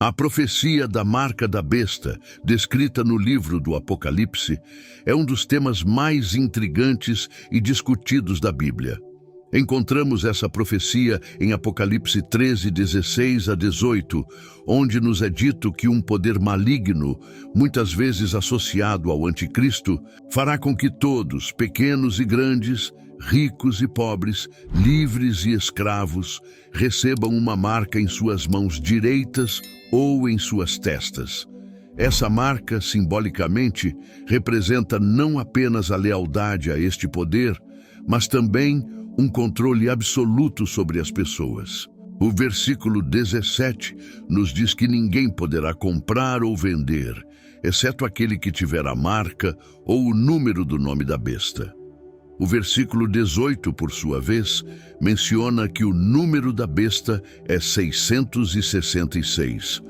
A profecia da marca da besta, descrita no livro do Apocalipse, é um dos temas mais intrigantes e discutidos da Bíblia. Encontramos essa profecia em Apocalipse 13, 16 a 18, onde nos é dito que um poder maligno, muitas vezes associado ao anticristo, fará com que todos, pequenos e grandes, ricos e pobres, livres e escravos, recebam uma marca em suas mãos direitas ou em suas testas. Essa marca, simbolicamente, representa não apenas a lealdade a este poder, mas também um controle absoluto sobre as pessoas. O versículo 17 nos diz que ninguém poderá comprar ou vender, exceto aquele que tiver a marca ou o número do nome da besta. O versículo 18, por sua vez, menciona que o número da besta é 666,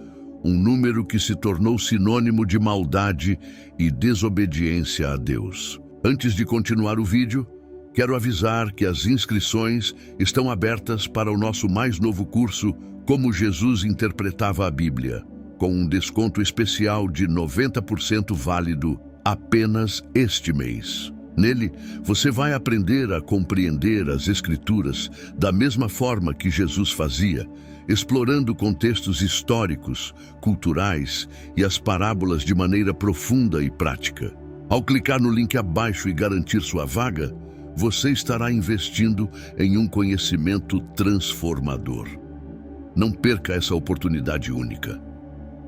um número que se tornou sinônimo de maldade e desobediência a Deus. Antes de continuar o vídeo, quero avisar que as inscrições estão abertas para o nosso mais novo curso Como Jesus Interpretava a Bíblia, com um desconto especial de 90% válido apenas este mês. Nele, você vai aprender a compreender as Escrituras da mesma forma que Jesus fazia, explorando contextos históricos, culturais e as parábolas de maneira profunda e prática. Ao clicar no link abaixo e garantir sua vaga, você estará investindo em um conhecimento transformador. Não perca essa oportunidade única.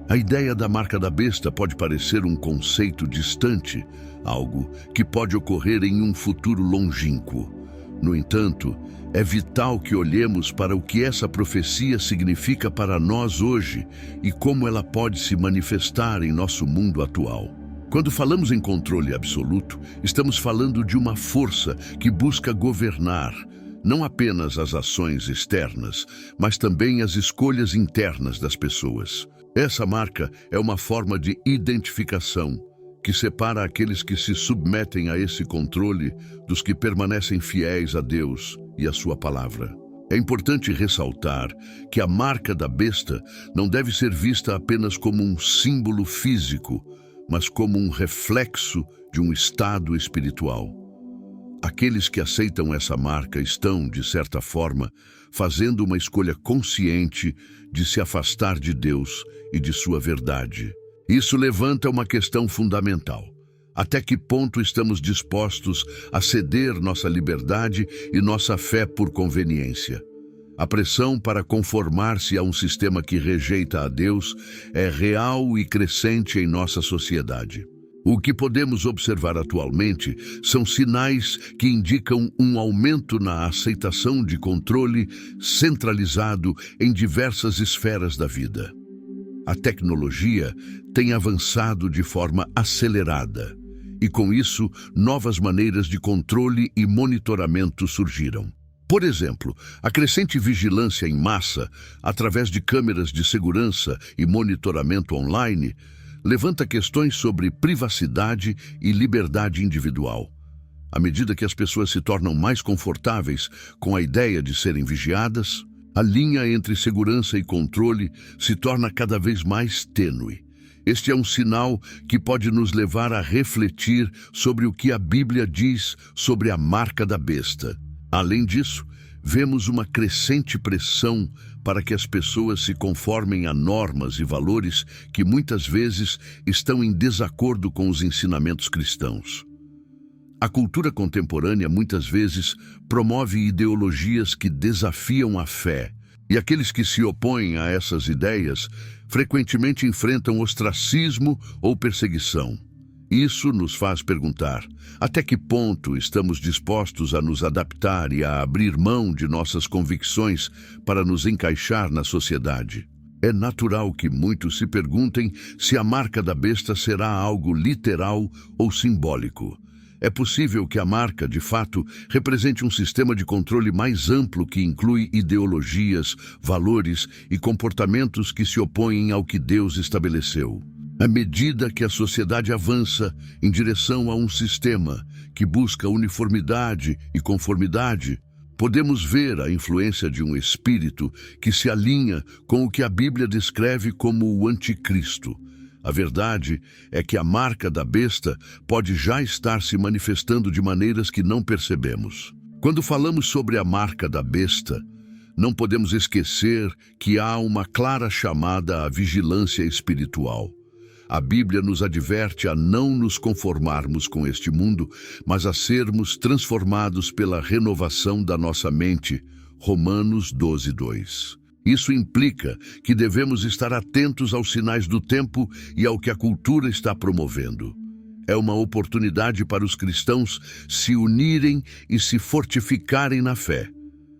A ideia da marca da besta pode parecer um conceito distante, algo que pode ocorrer em um futuro longínquo. No entanto, é vital que olhemos para o que essa profecia significa para nós hoje e como ela pode se manifestar em nosso mundo atual. Quando falamos em controle absoluto, estamos falando de uma força que busca governar não apenas as ações externas, mas também as escolhas internas das pessoas. Essa marca é uma forma de identificação que separa aqueles que se submetem a esse controle dos que permanecem fiéis a Deus e a sua palavra. É importante ressaltar que a marca da besta não deve ser vista apenas como um símbolo físico, mas como um reflexo de um estado espiritual. Aqueles que aceitam essa marca estão, de certa forma, fazendo uma escolha consciente de se afastar de Deus e de sua verdade. Isso levanta uma questão fundamental. Até que ponto estamos dispostos a ceder nossa liberdade e nossa fé por conveniência? A pressão para conformar-se a um sistema que rejeita a Deus é real e crescente em nossa sociedade. O que podemos observar atualmente são sinais que indicam um aumento na aceitação de controle centralizado em diversas esferas da vida. A tecnologia tem avançado de forma acelerada e, com isso, novas maneiras de controle e monitoramento surgiram. Por exemplo, a crescente vigilância em massa, através de câmeras de segurança e monitoramento online, levanta questões sobre privacidade e liberdade individual. À medida que as pessoas se tornam mais confortáveis com a ideia de serem vigiadas, a linha entre segurança e controle se torna cada vez mais tênue. Este é um sinal que pode nos levar a refletir sobre o que a Bíblia diz sobre a marca da besta. Além disso, vemos uma crescente pressão para que as pessoas se conformem a normas e valores que muitas vezes estão em desacordo com os ensinamentos cristãos. A cultura contemporânea muitas vezes promove ideologias que desafiam a fé, e aqueles que se opõem a essas ideias frequentemente enfrentam ostracismo ou perseguição. Isso nos faz perguntar: até que ponto estamos dispostos a nos adaptar e a abrir mão de nossas convicções para nos encaixar na sociedade? É natural que muitos se perguntem se a marca da besta será algo literal ou simbólico. É possível que a marca, de fato, represente um sistema de controle mais amplo que inclui ideologias, valores e comportamentos que se opõem ao que Deus estabeleceu. À medida que a sociedade avança em direção a um sistema que busca uniformidade e conformidade, Podemos ver a influência de um espírito que se alinha com o que a Bíblia descreve como o anticristo. A verdade é que a marca da besta pode já estar se manifestando de maneiras que não percebemos. Quando falamos sobre a marca da besta, não podemos esquecer que há uma clara chamada à vigilância espiritual. A Bíblia nos adverte a não nos conformarmos com este mundo, mas a sermos transformados pela renovação da nossa mente. Romanos 12:2. Isso implica que devemos estar atentos aos sinais do tempo e ao que a cultura está promovendo. É uma oportunidade para os cristãos se unirem e se fortificarem na fé,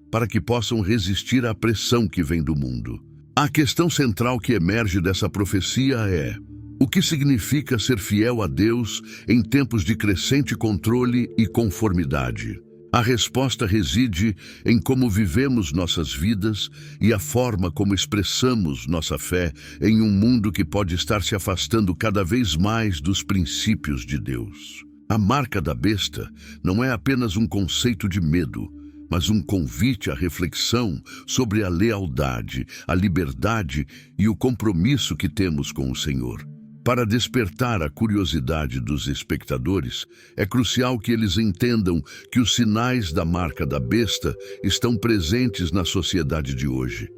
para que possam resistir à pressão que vem do mundo. A questão central que emerge dessa profecia é: o que significa ser fiel a Deus em tempos de crescente controle e conformidade? A resposta reside em como vivemos nossas vidas e a forma como expressamos nossa fé em um mundo que pode estar se afastando cada vez mais dos princípios de Deus. A marca da besta não é apenas um conceito de medo, mas um convite à reflexão sobre a lealdade, a liberdade e o compromisso que temos com o Senhor. Para despertar a curiosidade dos espectadores, é crucial que eles entendam que os sinais da marca da besta estão presentes na sociedade de hoje.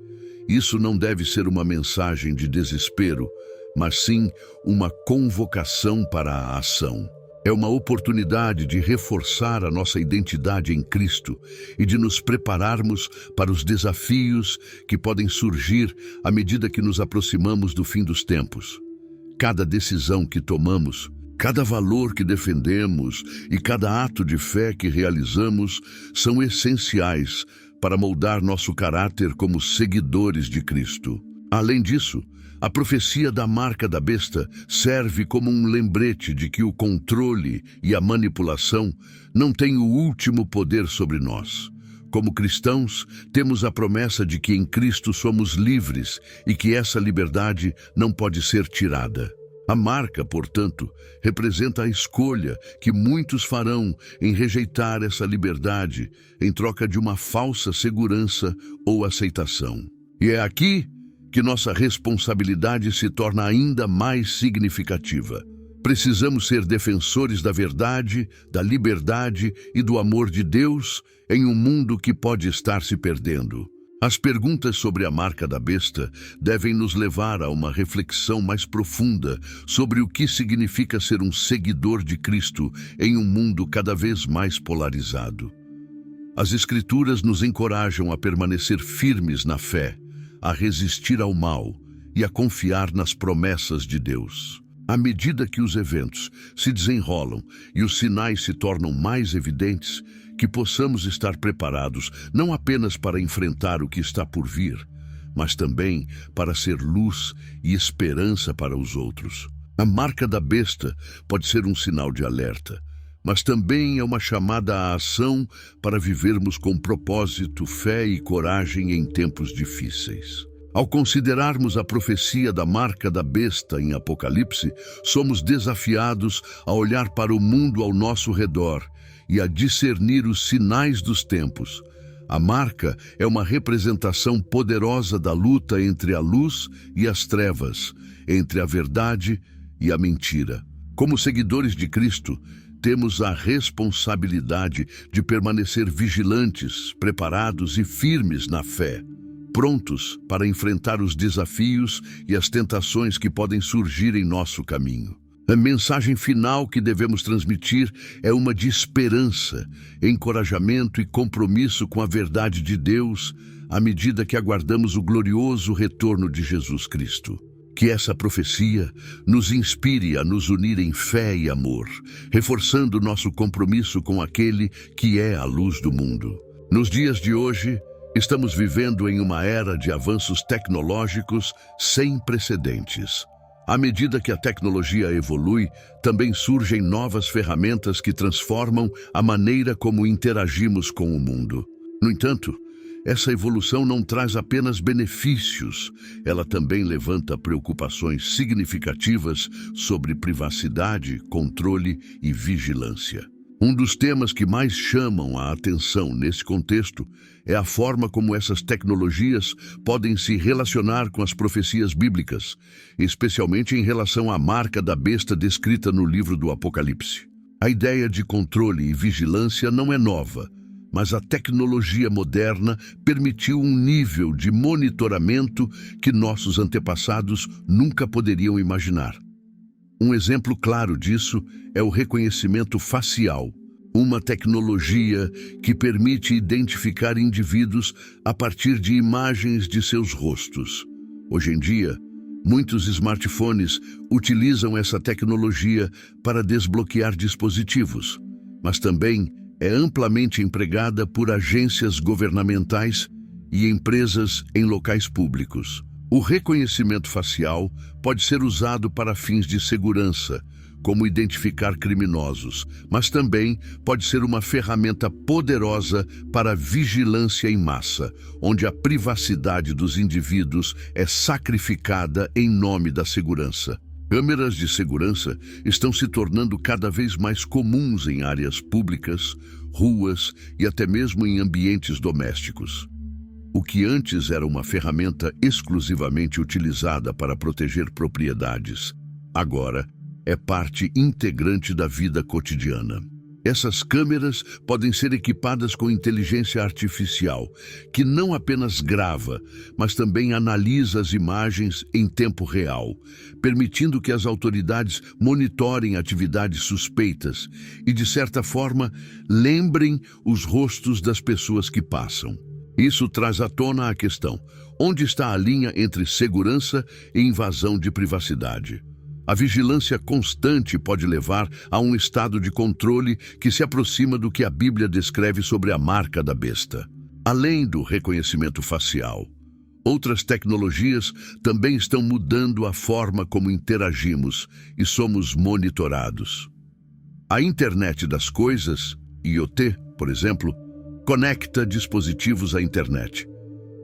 Isso não deve ser uma mensagem de desespero, mas sim uma convocação para a ação. É uma oportunidade de reforçar a nossa identidade em Cristo e de nos prepararmos para os desafios que podem surgir à medida que nos aproximamos do fim dos tempos. Cada decisão que tomamos, cada valor que defendemos e cada ato de fé que realizamos são essenciais para moldar nosso caráter como seguidores de Cristo. Além disso, a profecia da marca da besta serve como um lembrete de que o controle e a manipulação não têm o último poder sobre nós. Como cristãos, temos a promessa de que em Cristo somos livres e que essa liberdade não pode ser tirada. A marca, portanto, representa a escolha que muitos farão em rejeitar essa liberdade em troca de uma falsa segurança ou aceitação. E é aqui que nossa responsabilidade se torna ainda mais significativa. Precisamos ser defensores da verdade, da liberdade e do amor de Deus em um mundo que pode estar se perdendo. As perguntas sobre a marca da besta devem nos levar a uma reflexão mais profunda sobre o que significa ser um seguidor de Cristo em um mundo cada vez mais polarizado. As Escrituras nos encorajam a permanecer firmes na fé, a resistir ao mal e a confiar nas promessas de Deus. À medida que os eventos se desenrolam e os sinais se tornam mais evidentes, que possamos estar preparados não apenas para enfrentar o que está por vir, mas também para ser luz e esperança para os outros. A marca da besta pode ser um sinal de alerta, mas também é uma chamada à ação para vivermos com propósito, fé e coragem em tempos difíceis. Ao considerarmos a profecia da marca da besta em Apocalipse, somos desafiados a olhar para o mundo ao nosso redor e a discernir os sinais dos tempos. A marca é uma representação poderosa da luta entre a luz e as trevas, entre a verdade e a mentira. Como seguidores de Cristo, temos a responsabilidade de permanecer vigilantes, preparados e firmes na fé, prontos para enfrentar os desafios e as tentações que podem surgir em nosso caminho. A mensagem final que devemos transmitir é uma de esperança, encorajamento e compromisso com a verdade de Deus, à medida que aguardamos o glorioso retorno de Jesus Cristo. Que essa profecia nos inspire a nos unir em fé e amor, reforçando nosso compromisso com aquele que é a luz do mundo. Nos dias de hoje, estamos vivendo em uma era de avanços tecnológicos sem precedentes. À medida que a tecnologia evolui, também surgem novas ferramentas que transformam a maneira como interagimos com o mundo. No entanto, essa evolução não traz apenas benefícios, ela também levanta preocupações significativas sobre privacidade, controle e vigilância. Um dos temas que mais chamam a atenção nesse contexto é a forma como essas tecnologias podem se relacionar com as profecias bíblicas, especialmente em relação à marca da besta descrita no livro do Apocalipse. A ideia de controle e vigilância não é nova, mas a tecnologia moderna permitiu um nível de monitoramento que nossos antepassados nunca poderiam imaginar. Um exemplo claro disso é o reconhecimento facial, uma tecnologia que permite identificar indivíduos a partir de imagens de seus rostos. Hoje em dia, muitos smartphones utilizam essa tecnologia para desbloquear dispositivos, mas também é amplamente empregada por agências governamentais e empresas em locais públicos. O reconhecimento facial pode ser usado para fins de segurança, como identificar criminosos, mas também pode ser uma ferramenta poderosa para vigilância em massa, onde a privacidade dos indivíduos é sacrificada em nome da segurança. Câmeras de segurança estão se tornando cada vez mais comuns em áreas públicas, ruas e até mesmo em ambientes domésticos. O que antes era uma ferramenta exclusivamente utilizada para proteger propriedades, agora é parte integrante da vida cotidiana. Essas câmeras podem ser equipadas com inteligência artificial, que não apenas grava, mas também analisa as imagens em tempo real, permitindo que as autoridades monitorem atividades suspeitas e, de certa forma, lembrem os rostos das pessoas que passam. Isso traz à tona a questão: onde está a linha entre segurança e invasão de privacidade? A vigilância constante pode levar a um estado de controle que se aproxima do que a Bíblia descreve sobre a marca da besta. Além do reconhecimento facial, outras tecnologias também estão mudando a forma como interagimos e somos monitorados. A Internet das Coisas, IoT, por exemplo, conecta dispositivos à internet,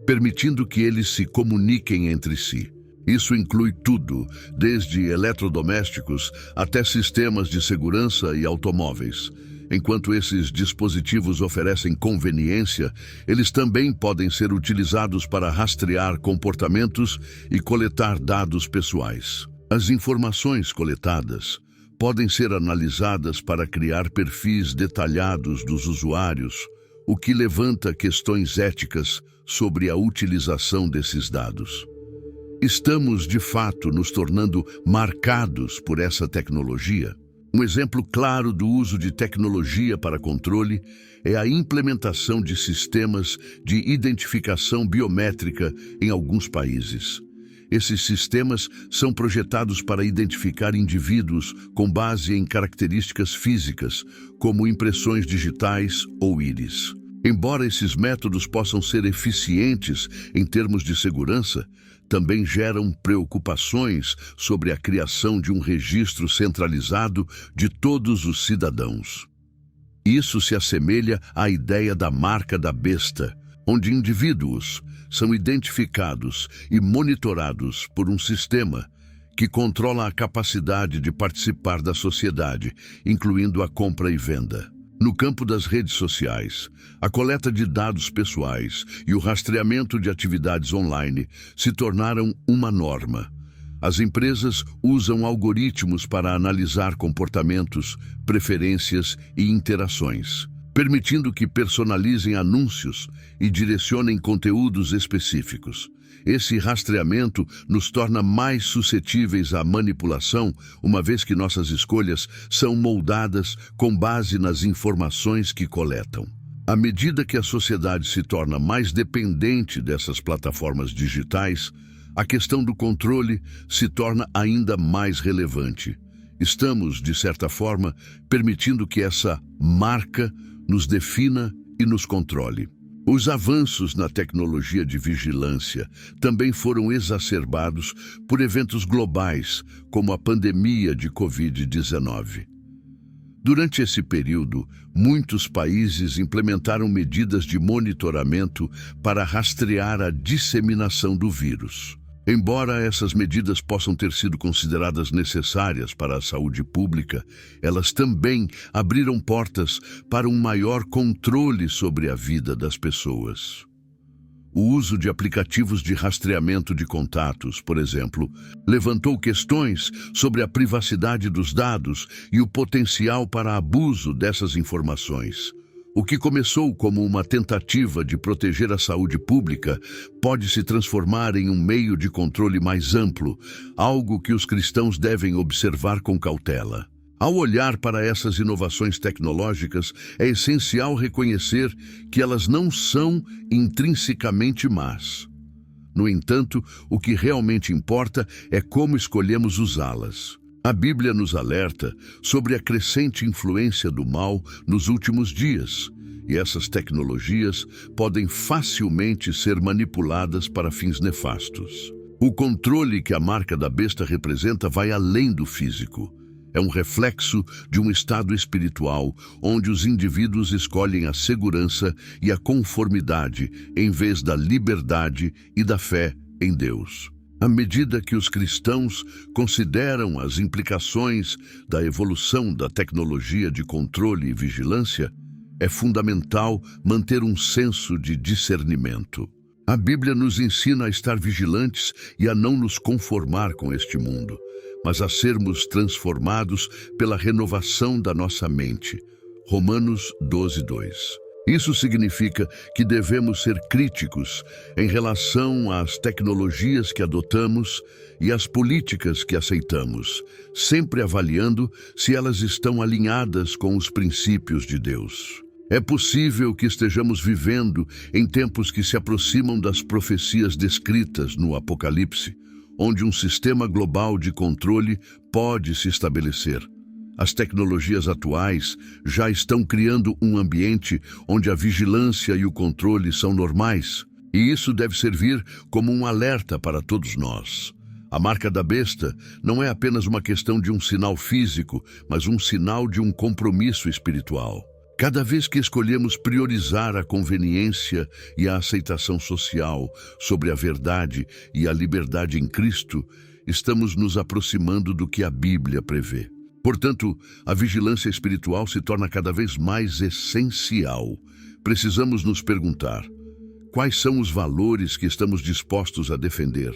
permitindo que eles se comuniquem entre si. Isso inclui tudo, desde eletrodomésticos até sistemas de segurança e automóveis. Enquanto esses dispositivos oferecem conveniência, eles também podem ser utilizados para rastrear comportamentos e coletar dados pessoais. As informações coletadas podem ser analisadas para criar perfis detalhados dos usuários, o que levanta questões éticas sobre a utilização desses dados. Estamos, de fato, nos tornando marcados por essa tecnologia? Um exemplo claro do uso de tecnologia para controle é a implementação de sistemas de identificação biométrica em alguns países. Esses sistemas são projetados para identificar indivíduos com base em características físicas, como impressões digitais ou íris. Embora esses métodos possam ser eficientes em termos de segurança, também geram preocupações sobre a criação de um registro centralizado de todos os cidadãos. Isso se assemelha à ideia da marca da besta, onde indivíduos são identificados e monitorados por um sistema que controla a capacidade de participar da sociedade, incluindo a compra e venda. No campo das redes sociais, a coleta de dados pessoais e o rastreamento de atividades online se tornaram uma norma. As empresas usam algoritmos para analisar comportamentos, preferências e interações, permitindo que personalizem anúncios e direcionem conteúdos específicos. Esse rastreamento nos torna mais suscetíveis à manipulação, uma vez que nossas escolhas são moldadas com base nas informações que coletam. À medida que a sociedade se torna mais dependente dessas plataformas digitais, a questão do controle se torna ainda mais relevante. Estamos, de certa forma, permitindo que essa marca nos defina e nos controle. Os avanços na tecnologia de vigilância também foram exacerbados por eventos globais, como a pandemia de Covid-19. Durante esse período, muitos países implementaram medidas de monitoramento para rastrear a disseminação do vírus. Embora essas medidas possam ter sido consideradas necessárias para a saúde pública, elas também abriram portas para um maior controle sobre a vida das pessoas. O uso de aplicativos de rastreamento de contatos, por exemplo, levantou questões sobre a privacidade dos dados e o potencial para abuso dessas informações. O que começou como uma tentativa de proteger a saúde pública pode se transformar em um meio de controle mais amplo, algo que os cristãos devem observar com cautela. Ao olhar para essas inovações tecnológicas, é essencial reconhecer que elas não são intrinsecamente más. No entanto, o que realmente importa é como escolhemos usá-las. A Bíblia nos alerta sobre a crescente influência do mal nos últimos dias, e essas tecnologias podem facilmente ser manipuladas para fins nefastos. O controle que a marca da besta representa vai além do físico. É um reflexo de um estado espiritual onde os indivíduos escolhem a segurança e a conformidade em vez da liberdade e da fé em Deus. À medida que os cristãos consideram as implicações da evolução da tecnologia de controle e vigilância, é fundamental manter um senso de discernimento. A Bíblia nos ensina a estar vigilantes e a não nos conformar com este mundo, mas a sermos transformados pela renovação da nossa mente. Romanos 12:2. Isso significa que devemos ser críticos em relação às tecnologias que adotamos e às políticas que aceitamos, sempre avaliando se elas estão alinhadas com os princípios de Deus. É possível que estejamos vivendo em tempos que se aproximam das profecias descritas no Apocalipse, onde um sistema global de controle pode se estabelecer. As tecnologias atuais já estão criando um ambiente onde a vigilância e o controle são normais, e isso deve servir como um alerta para todos nós. A marca da besta não é apenas uma questão de um sinal físico, mas um sinal de um compromisso espiritual. Cada vez que escolhemos priorizar a conveniência e a aceitação social sobre a verdade e a liberdade em Cristo, estamos nos aproximando do que a Bíblia prevê. Portanto, a vigilância espiritual se torna cada vez mais essencial. Precisamos nos perguntar: quais são os valores que estamos dispostos a defender?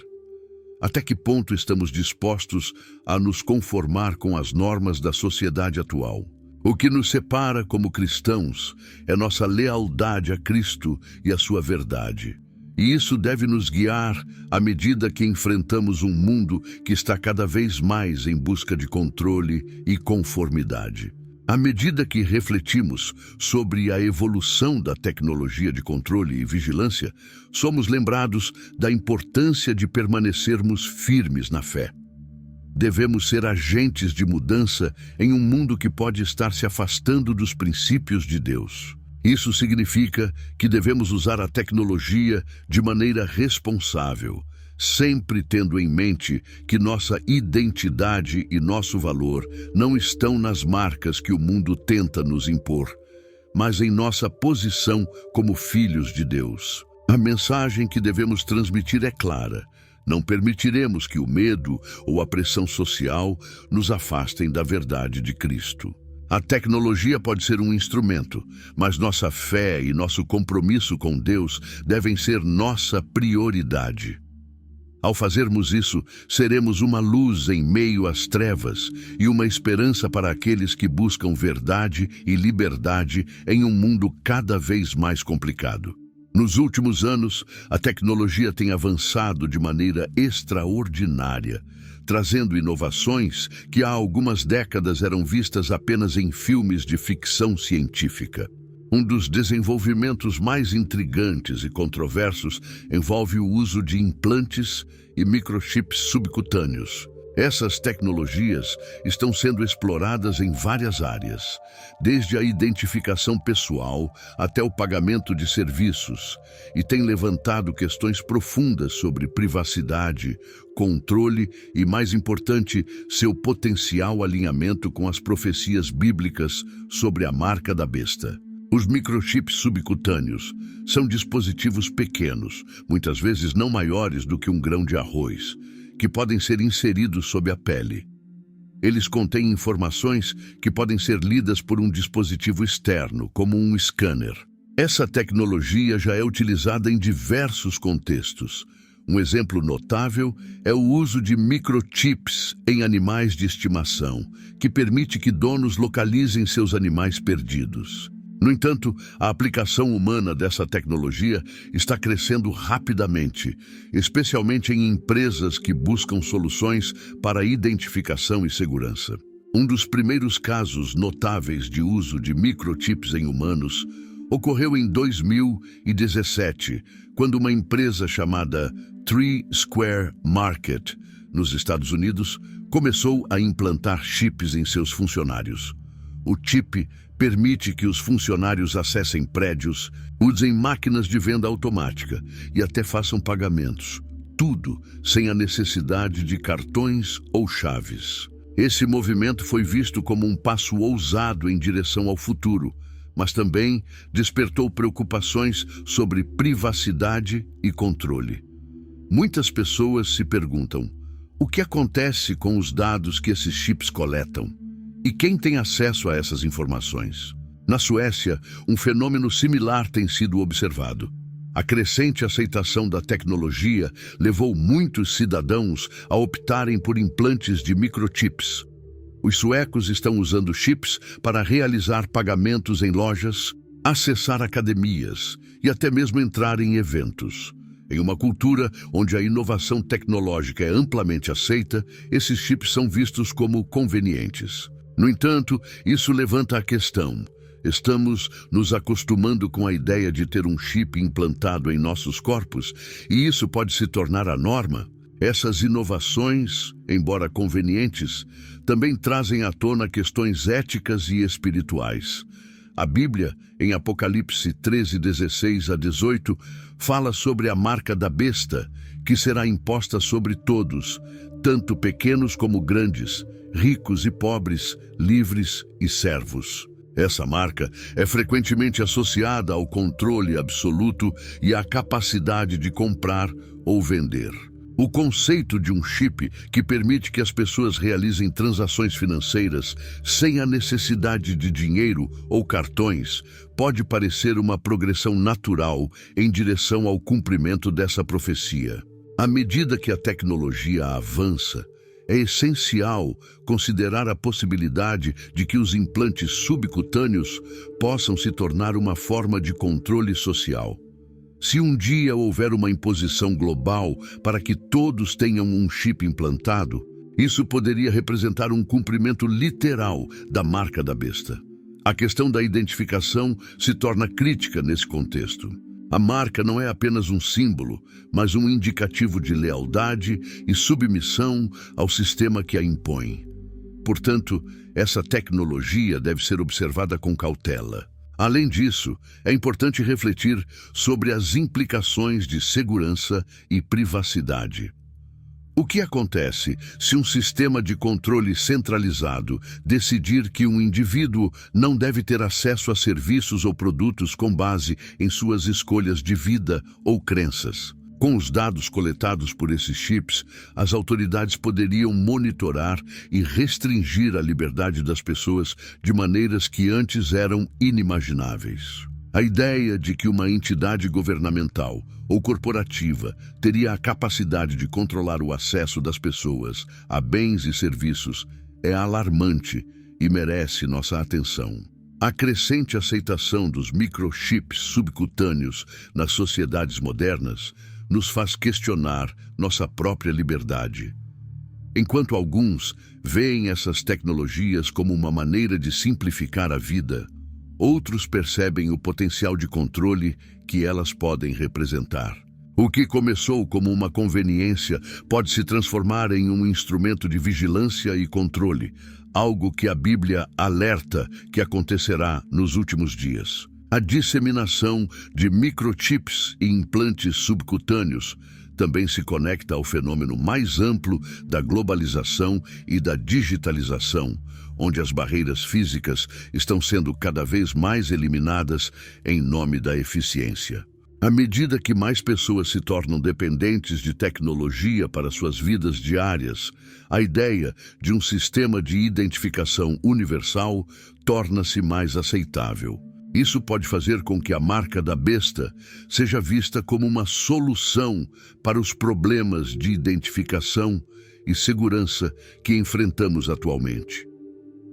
Até que ponto estamos dispostos a nos conformar com as normas da sociedade atual? O que nos separa como cristãos é nossa lealdade a Cristo e a sua verdade. E isso deve nos guiar à medida que enfrentamos um mundo que está cada vez mais em busca de controle e conformidade. À medida que refletimos sobre a evolução da tecnologia de controle e vigilância, somos lembrados da importância de permanecermos firmes na fé. Devemos ser agentes de mudança em um mundo que pode estar se afastando dos princípios de Deus. Isso significa que devemos usar a tecnologia de maneira responsável, sempre tendo em mente que nossa identidade e nosso valor não estão nas marcas que o mundo tenta nos impor, mas em nossa posição como filhos de Deus. A mensagem que devemos transmitir é clara: não permitiremos que o medo ou a pressão social nos afastem da verdade de Cristo. A tecnologia pode ser um instrumento, mas nossa fé e nosso compromisso com Deus devem ser nossa prioridade. Ao fazermos isso, seremos uma luz em meio às trevas e uma esperança para aqueles que buscam verdade e liberdade em um mundo cada vez mais complicado. Nos últimos anos, a tecnologia tem avançado de maneira extraordinária, trazendo inovações que há algumas décadas eram vistas apenas em filmes de ficção científica. Um dos desenvolvimentos mais intrigantes e controversos envolve o uso de implantes e microchips subcutâneos. Essas tecnologias estão sendo exploradas em várias áreas, desde a identificação pessoal até o pagamento de serviços, e têm levantado questões profundas sobre privacidade, controle e, mais importante, seu potencial alinhamento com as profecias bíblicas sobre a marca da besta. Os microchips subcutâneos são dispositivos pequenos, muitas vezes não maiores do que um grão de arroz, que podem ser inseridos sob a pele. Eles contêm informações que podem ser lidas por um dispositivo externo, como um scanner. Essa tecnologia já é utilizada em diversos contextos. Um exemplo notável é o uso de microchips em animais de estimação, que permite que donos localizem seus animais perdidos. No entanto, a aplicação humana dessa tecnologia está crescendo rapidamente, especialmente em empresas que buscam soluções para identificação e segurança. Um dos primeiros casos notáveis de uso de microchips em humanos ocorreu em 2017, quando uma empresa chamada Three Square Market, nos Estados Unidos, começou a implantar chips em seus funcionários. O chip permite que os funcionários acessem prédios, usem máquinas de venda automática e até façam pagamentos. Tudo sem a necessidade de cartões ou chaves. Esse movimento foi visto como um passo ousado em direção ao futuro, mas também despertou preocupações sobre privacidade e controle. Muitas pessoas se perguntam: o que acontece com os dados que esses chips coletam? E quem tem acesso a essas informações? Na Suécia, um fenômeno similar tem sido observado. A crescente aceitação da tecnologia levou muitos cidadãos a optarem por implantes de microchips. Os suecos estão usando chips para realizar pagamentos em lojas, acessar academias e até mesmo entrar em eventos. Em uma cultura onde a inovação tecnológica é amplamente aceita, esses chips são vistos como convenientes. No entanto, isso levanta a questão: estamos nos acostumando com a ideia de ter um chip implantado em nossos corpos, e isso pode se tornar a norma? Essas inovações, embora convenientes, também trazem à tona questões éticas e espirituais. A Bíblia, em Apocalipse 13:16-18, fala sobre a marca da besta, que será imposta sobre todos, tanto pequenos como grandes, ricos e pobres, livres e servos. Essa marca é frequentemente associada ao controle absoluto e à capacidade de comprar ou vender. O conceito de um chip que permite que as pessoas realizem transações financeiras sem a necessidade de dinheiro ou cartões pode parecer uma progressão natural em direção ao cumprimento dessa profecia. À medida que a tecnologia avança, é essencial considerar a possibilidade de que os implantes subcutâneos possam se tornar uma forma de controle social. Se um dia houver uma imposição global para que todos tenham um chip implantado, isso poderia representar um cumprimento literal da marca da besta. A questão da identificação se torna crítica nesse contexto. A marca não é apenas um símbolo, mas um indicativo de lealdade e submissão ao sistema que a impõe. Portanto, essa tecnologia deve ser observada com cautela. Além disso, é importante refletir sobre as implicações de segurança e privacidade. O que acontece se um sistema de controle centralizado decidir que um indivíduo não deve ter acesso a serviços ou produtos com base em suas escolhas de vida ou crenças? Com os dados coletados por esses chips, as autoridades poderiam monitorar e restringir a liberdade das pessoas de maneiras que antes eram inimagináveis. A ideia de que uma entidade governamental ou corporativa teria a capacidade de controlar o acesso das pessoas a bens e serviços é alarmante e merece nossa atenção. A crescente aceitação dos microchips subcutâneos nas sociedades modernas nos faz questionar nossa própria liberdade. Enquanto alguns veem essas tecnologias como uma maneira de simplificar a vida, outros percebem o potencial de controle que elas podem representar. O que começou como uma conveniência pode se transformar em um instrumento de vigilância e controle, algo que a Bíblia alerta que acontecerá nos últimos dias. A disseminação de microchips e implantes subcutâneos também se conecta ao fenômeno mais amplo da globalização e da digitalização, onde as barreiras físicas estão sendo cada vez mais eliminadas em nome da eficiência. À medida que mais pessoas se tornam dependentes de tecnologia para suas vidas diárias, a ideia de um sistema de identificação universal torna-se mais aceitável. Isso pode fazer com que a marca da besta seja vista como uma solução para os problemas de identificação e segurança que enfrentamos atualmente.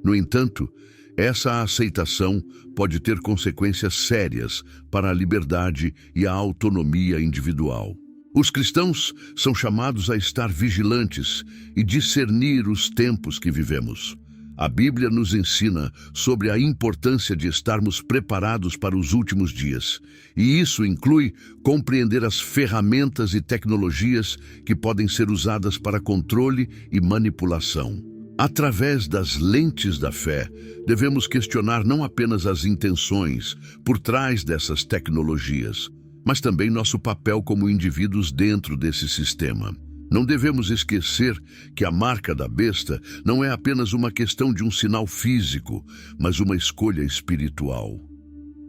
No entanto, essa aceitação pode ter consequências sérias para a liberdade e a autonomia individual. Os cristãos são chamados a estar vigilantes e discernir os tempos que vivemos. A Bíblia nos ensina sobre a importância de estarmos preparados para os últimos dias, e isso inclui compreender as ferramentas e tecnologias que podem ser usadas para controle e manipulação. Através das lentes da fé, devemos questionar não apenas as intenções por trás dessas tecnologias, mas também nosso papel como indivíduos dentro desse sistema. Não devemos esquecer que a marca da besta não é apenas uma questão de um sinal físico, mas uma escolha espiritual.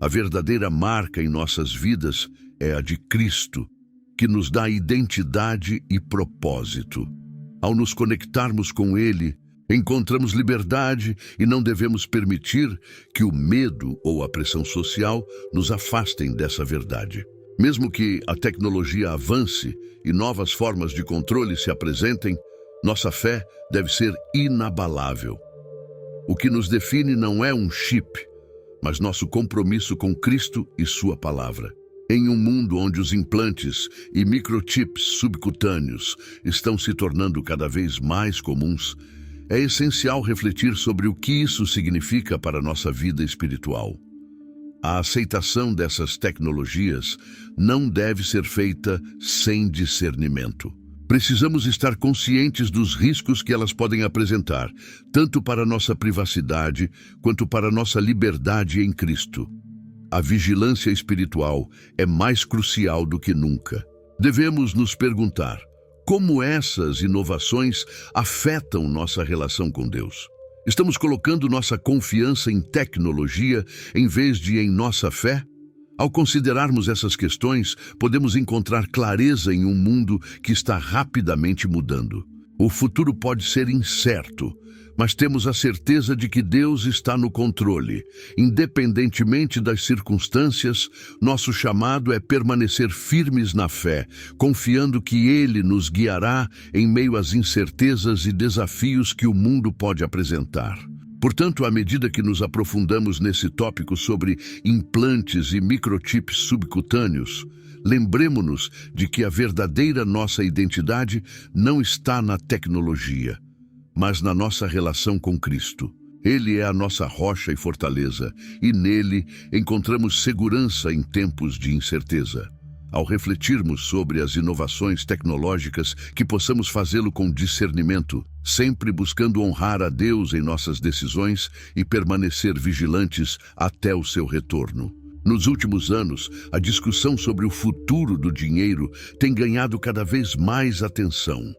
A verdadeira marca em nossas vidas é a de Cristo, que nos dá identidade e propósito. Ao nos conectarmos com Ele, encontramos liberdade e não devemos permitir que o medo ou a pressão social nos afastem dessa verdade. Mesmo que a tecnologia avance e novas formas de controle se apresentem, nossa fé deve ser inabalável. O que nos define não é um chip, mas nosso compromisso com Cristo e Sua palavra. Em um mundo onde os implantes e microchips subcutâneos estão se tornando cada vez mais comuns, é essencial refletir sobre o que isso significa para a nossa vida espiritual. A aceitação dessas tecnologias não deve ser feita sem discernimento. Precisamos estar conscientes dos riscos que elas podem apresentar, tanto para nossa privacidade quanto para nossa liberdade em Cristo. A vigilância espiritual é mais crucial do que nunca. Devemos nos perguntar: como essas inovações afetam nossa relação com Deus? Estamos colocando nossa confiança em tecnologia em vez de em nossa fé? Ao considerarmos essas questões, podemos encontrar clareza em um mundo que está rapidamente mudando. O futuro pode ser incerto, mas temos a certeza de que Deus está no controle. Independentemente das circunstâncias, nosso chamado é permanecer firmes na fé, confiando que Ele nos guiará em meio às incertezas e desafios que o mundo pode apresentar. Portanto, à medida que nos aprofundamos nesse tópico sobre implantes e microchips subcutâneos, lembremo-nos de que a verdadeira nossa identidade não está na tecnologia, mas na nossa relação com Cristo. Ele é a nossa rocha e fortaleza, e nele encontramos segurança em tempos de incerteza. Ao refletirmos sobre as inovações tecnológicas, que possamos fazê-lo com discernimento, sempre buscando honrar a Deus em nossas decisões e permanecer vigilantes até o seu retorno. Nos últimos anos, a discussão sobre o futuro do dinheiro tem ganhado cada vez mais atenção.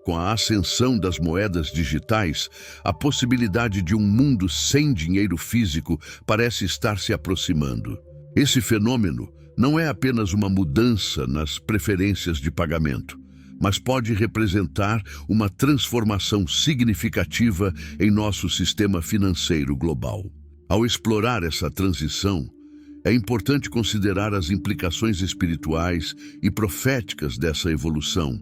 Com a ascensão das moedas digitais, a possibilidade de um mundo sem dinheiro físico parece estar se aproximando. Esse fenômeno não é apenas uma mudança nas preferências de pagamento, mas pode representar uma transformação significativa em nosso sistema financeiro global. Ao explorar essa transição, é importante considerar as implicações espirituais e proféticas dessa evolução,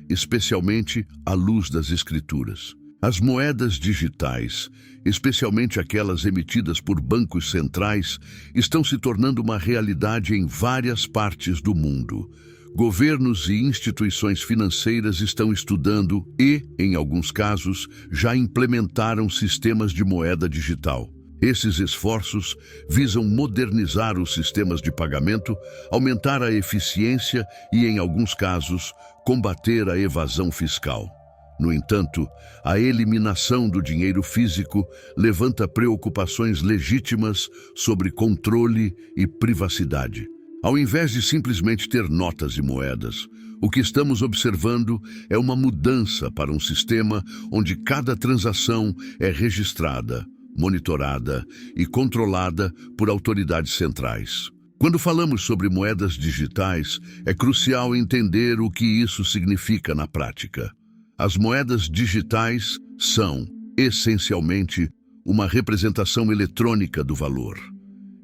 especialmente à luz das Escrituras. As moedas digitais, especialmente aquelas emitidas por bancos centrais, estão se tornando uma realidade em várias partes do mundo. Governos e instituições financeiras estão estudando e, em alguns casos, já implementaram sistemas de moeda digital. Esses esforços visam modernizar os sistemas de pagamento, aumentar a eficiência e, em alguns casos, combater a evasão fiscal. No entanto, a eliminação do dinheiro físico levanta preocupações legítimas sobre controle e privacidade. Ao invés de simplesmente ter notas e moedas, o que estamos observando é uma mudança para um sistema onde cada transação é registrada, monitorada e controlada por autoridades centrais. Quando falamos sobre moedas digitais, é crucial entender o que isso significa na prática. As moedas digitais são, essencialmente, uma representação eletrônica do valor.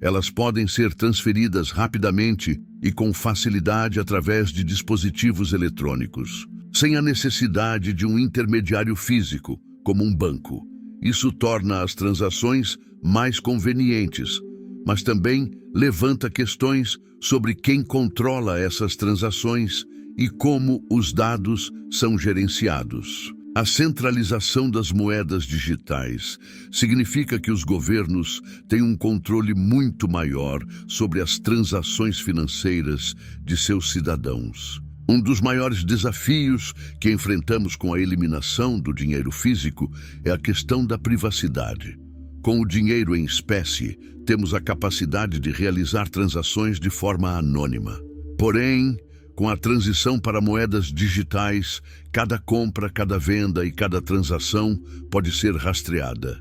Elas podem ser transferidas rapidamente e com facilidade através de dispositivos eletrônicos, sem a necessidade de um intermediário físico, como um banco. Isso torna as transações mais convenientes, mas também levanta questões sobre quem controla essas transações e como os dados são gerenciados. A centralização das moedas digitais significa que os governos têm um controle muito maior sobre as transações financeiras de seus cidadãos. Um dos maiores desafios que enfrentamos com a eliminação do dinheiro físico é a questão da privacidade. Com o dinheiro em espécie, temos a capacidade de realizar transações de forma anônima. Porém, com a transição para moedas digitais, cada compra, cada venda e cada transação pode ser rastreada.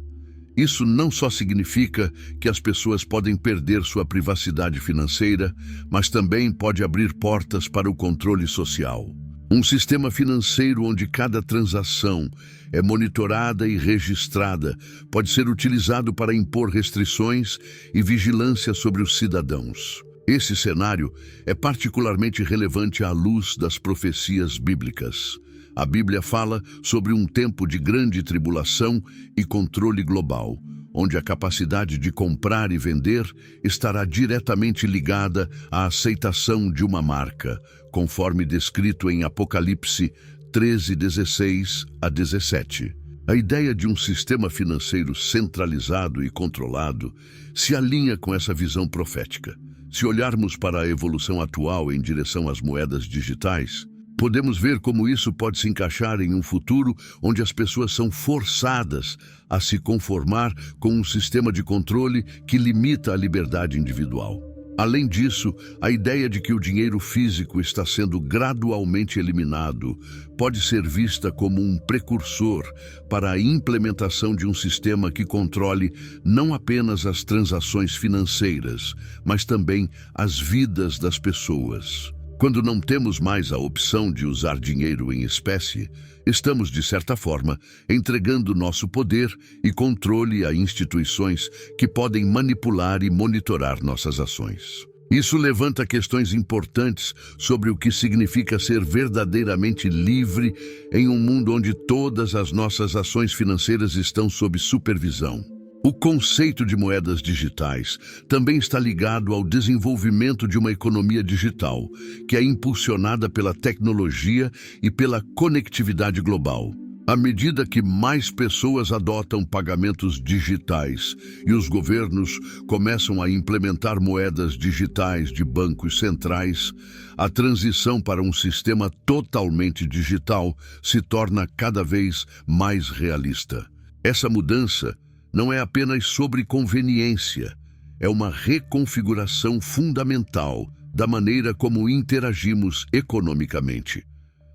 Isso não só significa que as pessoas podem perder sua privacidade financeira, mas também pode abrir portas para o controle social. Um sistema financeiro onde cada transação é monitorada e registrada pode ser utilizado para impor restrições e vigilância sobre os cidadãos. Esse cenário é particularmente relevante à luz das profecias bíblicas. A Bíblia fala sobre um tempo de grande tribulação e controle global, onde a capacidade de comprar e vender estará diretamente ligada à aceitação de uma marca, conforme descrito em Apocalipse 13:16 a 17. A ideia de um sistema financeiro centralizado e controlado se alinha com essa visão profética. Se olharmos para a evolução atual em direção às moedas digitais, podemos ver como isso pode se encaixar em um futuro onde as pessoas são forçadas a se conformar com um sistema de controle que limita a liberdade individual. Além disso, a ideia de que o dinheiro físico está sendo gradualmente eliminado pode ser vista como um precursor para a implementação de um sistema que controle não apenas as transações financeiras, mas também as vidas das pessoas. Quando não temos mais a opção de usar dinheiro em espécie, estamos, de certa forma, entregando nosso poder e controle a instituições que podem manipular e monitorar nossas ações. Isso levanta questões importantes sobre o que significa ser verdadeiramente livre em um mundo onde todas as nossas ações financeiras estão sob supervisão. O conceito de moedas digitais também está ligado ao desenvolvimento de uma economia digital, que é impulsionada pela tecnologia e pela conectividade global. À medida que mais pessoas adotam pagamentos digitais e os governos começam a implementar moedas digitais de bancos centrais, a transição para um sistema totalmente digital se torna cada vez mais realista. Essa mudança não é apenas sobre conveniência, é uma reconfiguração fundamental da maneira como interagimos economicamente.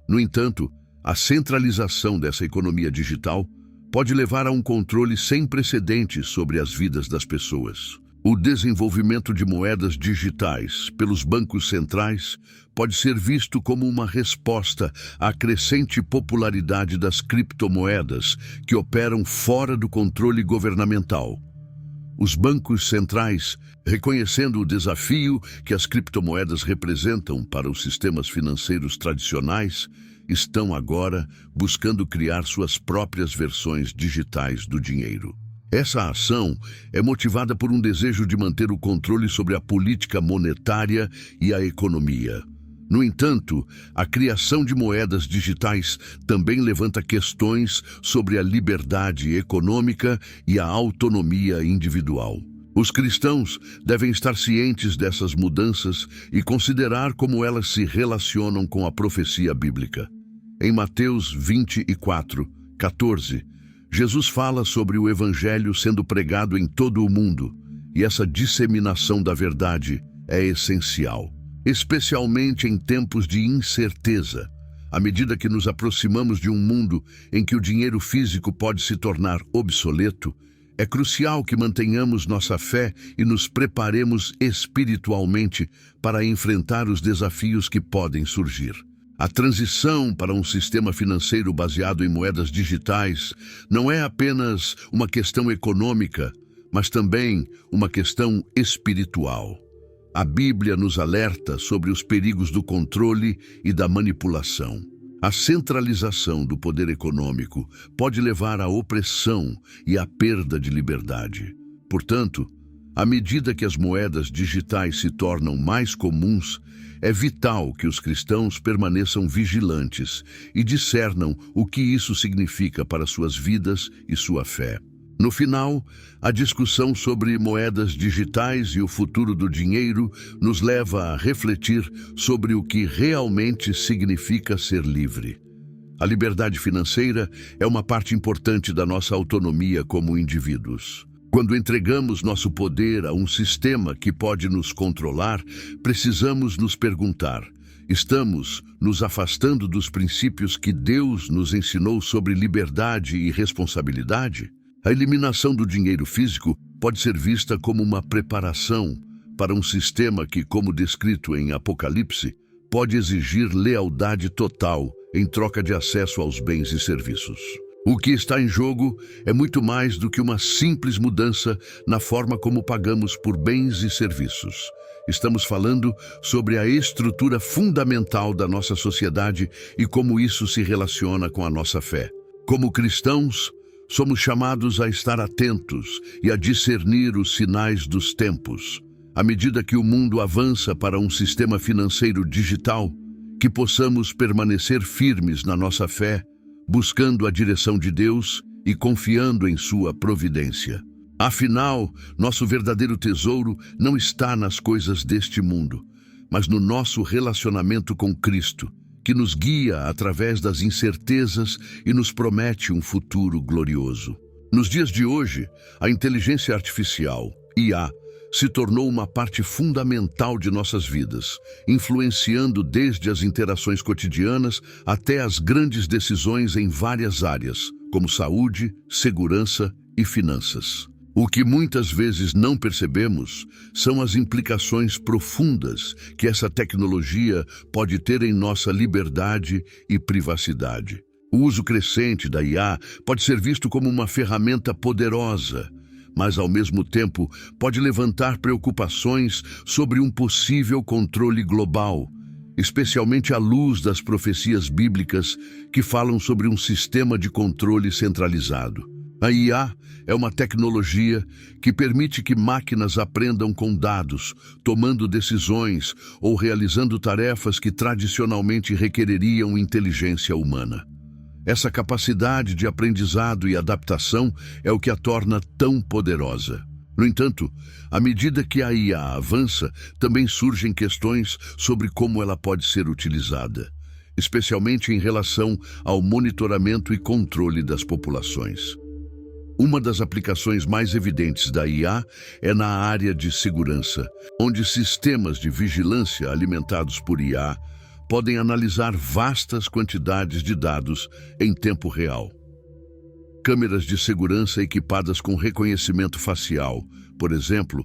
No entanto, a centralização dessa economia digital pode levar a um controle sem precedentes sobre as vidas das pessoas. O desenvolvimento de moedas digitais pelos bancos centrais pode ser visto como uma resposta à crescente popularidade das criptomoedas que operam fora do controle governamental. Os bancos centrais, reconhecendo o desafio que as criptomoedas representam para os sistemas financeiros tradicionais, estão agora buscando criar suas próprias versões digitais do dinheiro. Essa ação é motivada por um desejo de manter o controle sobre a política monetária e a economia. No entanto, a criação de moedas digitais também levanta questões sobre a liberdade econômica e a autonomia individual. Os cristãos devem estar cientes dessas mudanças e considerar como elas se relacionam com a profecia bíblica. Em Mateus 24:14, Jesus fala sobre o Evangelho sendo pregado em todo o mundo, e essa disseminação da verdade é essencial, especialmente em tempos de incerteza. À medida que nos aproximamos de um mundo em que o dinheiro físico pode se tornar obsoleto, é crucial que mantenhamos nossa fé e nos preparemos espiritualmente para enfrentar os desafios que podem surgir. A transição para um sistema financeiro baseado em moedas digitais não é apenas uma questão econômica, mas também uma questão espiritual. A Bíblia nos alerta sobre os perigos do controle e da manipulação. A centralização do poder econômico pode levar à opressão e à perda de liberdade. Portanto, à medida que as moedas digitais se tornam mais comuns, é vital que os cristãos permaneçam vigilantes e discernam o que isso significa para suas vidas e sua fé. No final, a discussão sobre moedas digitais e o futuro do dinheiro nos leva a refletir sobre o que realmente significa ser livre. A liberdade financeira é uma parte importante da nossa autonomia como indivíduos. Quando entregamos nosso poder a um sistema que pode nos controlar, precisamos nos perguntar: estamos nos afastando dos princípios que Deus nos ensinou sobre liberdade e responsabilidade? A eliminação do dinheiro físico pode ser vista como uma preparação para um sistema que, como descrito em Apocalipse, pode exigir lealdade total em troca de acesso aos bens e serviços. O que está em jogo é muito mais do que uma simples mudança na forma como pagamos por bens e serviços. Estamos falando sobre a estrutura fundamental da nossa sociedade e como isso se relaciona com a nossa fé. Como cristãos, somos chamados a estar atentos e a discernir os sinais dos tempos. À medida que o mundo avança para um sistema financeiro digital, que possamos permanecer firmes na nossa fé, buscando a direção de Deus e confiando em sua providência. Afinal, nosso verdadeiro tesouro não está nas coisas deste mundo, mas no nosso relacionamento com Cristo, que nos guia através das incertezas e nos promete um futuro glorioso. Nos dias de hoje, a inteligência artificial, IA, se tornou uma parte fundamental de nossas vidas, influenciando desde as interações cotidianas até as grandes decisões em várias áreas, como saúde, segurança e finanças. O que muitas vezes não percebemos são as implicações profundas que essa tecnologia pode ter em nossa liberdade e privacidade. O uso crescente da IA pode ser visto como uma ferramenta poderosa, mas ao mesmo tempo pode levantar preocupações sobre um possível controle global, especialmente à luz das profecias bíblicas que falam sobre um sistema de controle centralizado. A IA é uma tecnologia que permite que máquinas aprendam com dados, tomando decisões ou realizando tarefas que tradicionalmente requereriam inteligência humana. Essa capacidade de aprendizado e adaptação é o que a torna tão poderosa. No entanto, à medida que a IA avança, também surgem questões sobre como ela pode ser utilizada, especialmente em relação ao monitoramento e controle das populações. Uma das aplicações mais evidentes da IA é na área de segurança, onde sistemas de vigilância alimentados por IA podem analisar vastas quantidades de dados em tempo real. Câmeras de segurança equipadas com reconhecimento facial, por exemplo,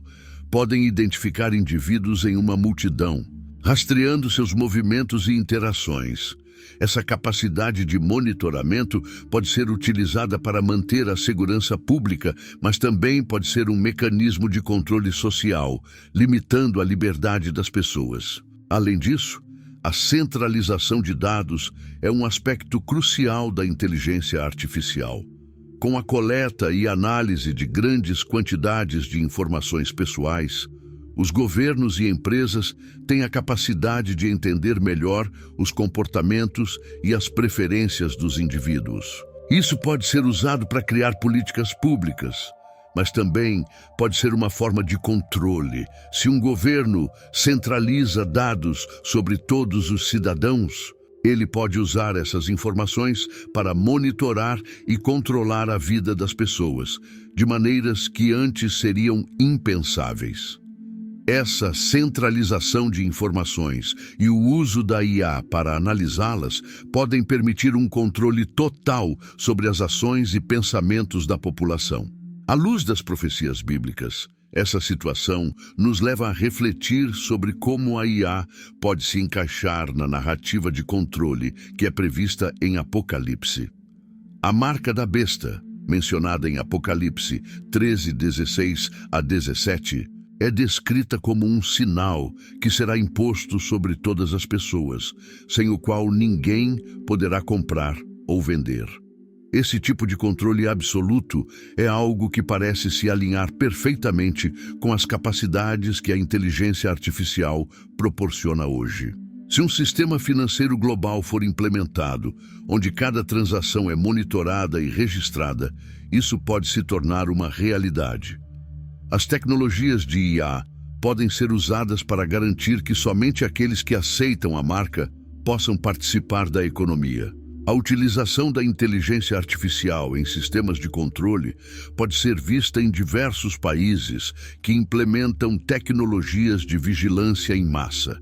podem identificar indivíduos em uma multidão, rastreando seus movimentos e interações. Essa capacidade de monitoramento pode ser utilizada para manter a segurança pública, mas também pode ser um mecanismo de controle social, limitando a liberdade das pessoas. Além disso, a centralização de dados é um aspecto crucial da inteligência artificial. Com a coleta e análise de grandes quantidades de informações pessoais, os governos e empresas têm a capacidade de entender melhor os comportamentos e as preferências dos indivíduos. Isso pode ser usado para criar políticas públicas, mas também pode ser uma forma de controle. Se um governo centraliza dados sobre todos os cidadãos, ele pode usar essas informações para monitorar e controlar a vida das pessoas, de maneiras que antes seriam impensáveis. Essa centralização de informações e o uso da IA para analisá-las podem permitir um controle total sobre as ações e pensamentos da população. À luz das profecias bíblicas, essa situação nos leva a refletir sobre como a IA pode se encaixar na narrativa de controle que é prevista em Apocalipse. A marca da besta, mencionada em Apocalipse 13:16 a 17, é descrita como um sinal que será imposto sobre todas as pessoas, sem o qual ninguém poderá comprar ou vender. Esse tipo de controle absoluto é algo que parece se alinhar perfeitamente com as capacidades que a inteligência artificial proporciona hoje. Se um sistema financeiro global for implementado, onde cada transação é monitorada e registrada, isso pode se tornar uma realidade. As tecnologias de IA podem ser usadas para garantir que somente aqueles que aceitam a marca possam participar da economia. A utilização da inteligência artificial em sistemas de controle pode ser vista em diversos países que implementam tecnologias de vigilância em massa.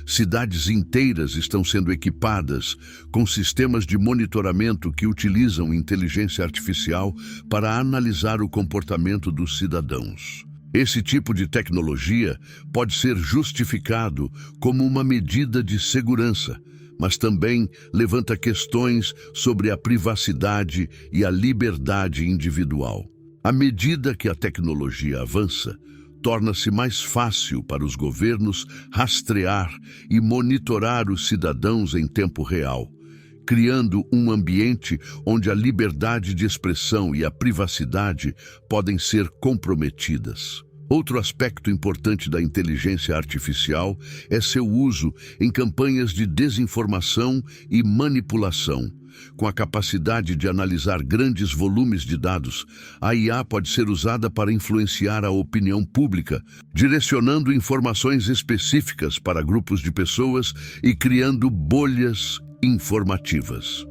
Cidades inteiras estão sendo equipadas com sistemas de monitoramento que utilizam inteligência artificial para analisar o comportamento dos cidadãos. Esse tipo de tecnologia pode ser justificado como uma medida de segurança, mas também levanta questões sobre a privacidade e a liberdade individual. À medida que a tecnologia avança, torna-se mais fácil para os governos rastrear e monitorar os cidadãos em tempo real, criando um ambiente onde a liberdade de expressão e a privacidade podem ser comprometidas. Outro aspecto importante da inteligência artificial é seu uso em campanhas de desinformação e manipulação. Com a capacidade de analisar grandes volumes de dados, a IA pode ser usada para influenciar a opinião pública, direcionando informações específicas para grupos de pessoas e criando bolhas informativas.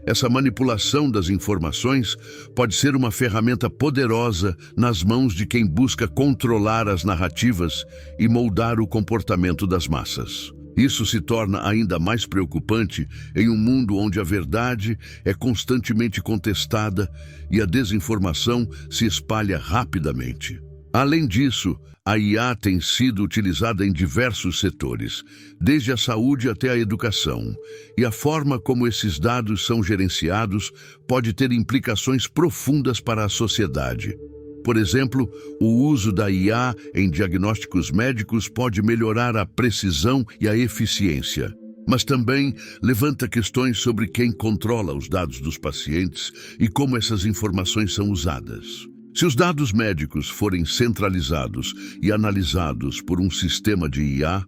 Essa manipulação das informações pode ser uma ferramenta poderosa nas mãos de quem busca controlar as narrativas e moldar o comportamento das massas. Isso se torna ainda mais preocupante em um mundo onde a verdade é constantemente contestada e a desinformação se espalha rapidamente. Além disso, a IA tem sido utilizada em diversos setores, desde a saúde até a educação, e a forma como esses dados são gerenciados pode ter implicações profundas para a sociedade. Por exemplo, o uso da IA em diagnósticos médicos pode melhorar a precisão e a eficiência, mas também levanta questões sobre quem controla os dados dos pacientes e como essas informações são usadas. Se os dados médicos forem centralizados e analisados por um sistema de IA,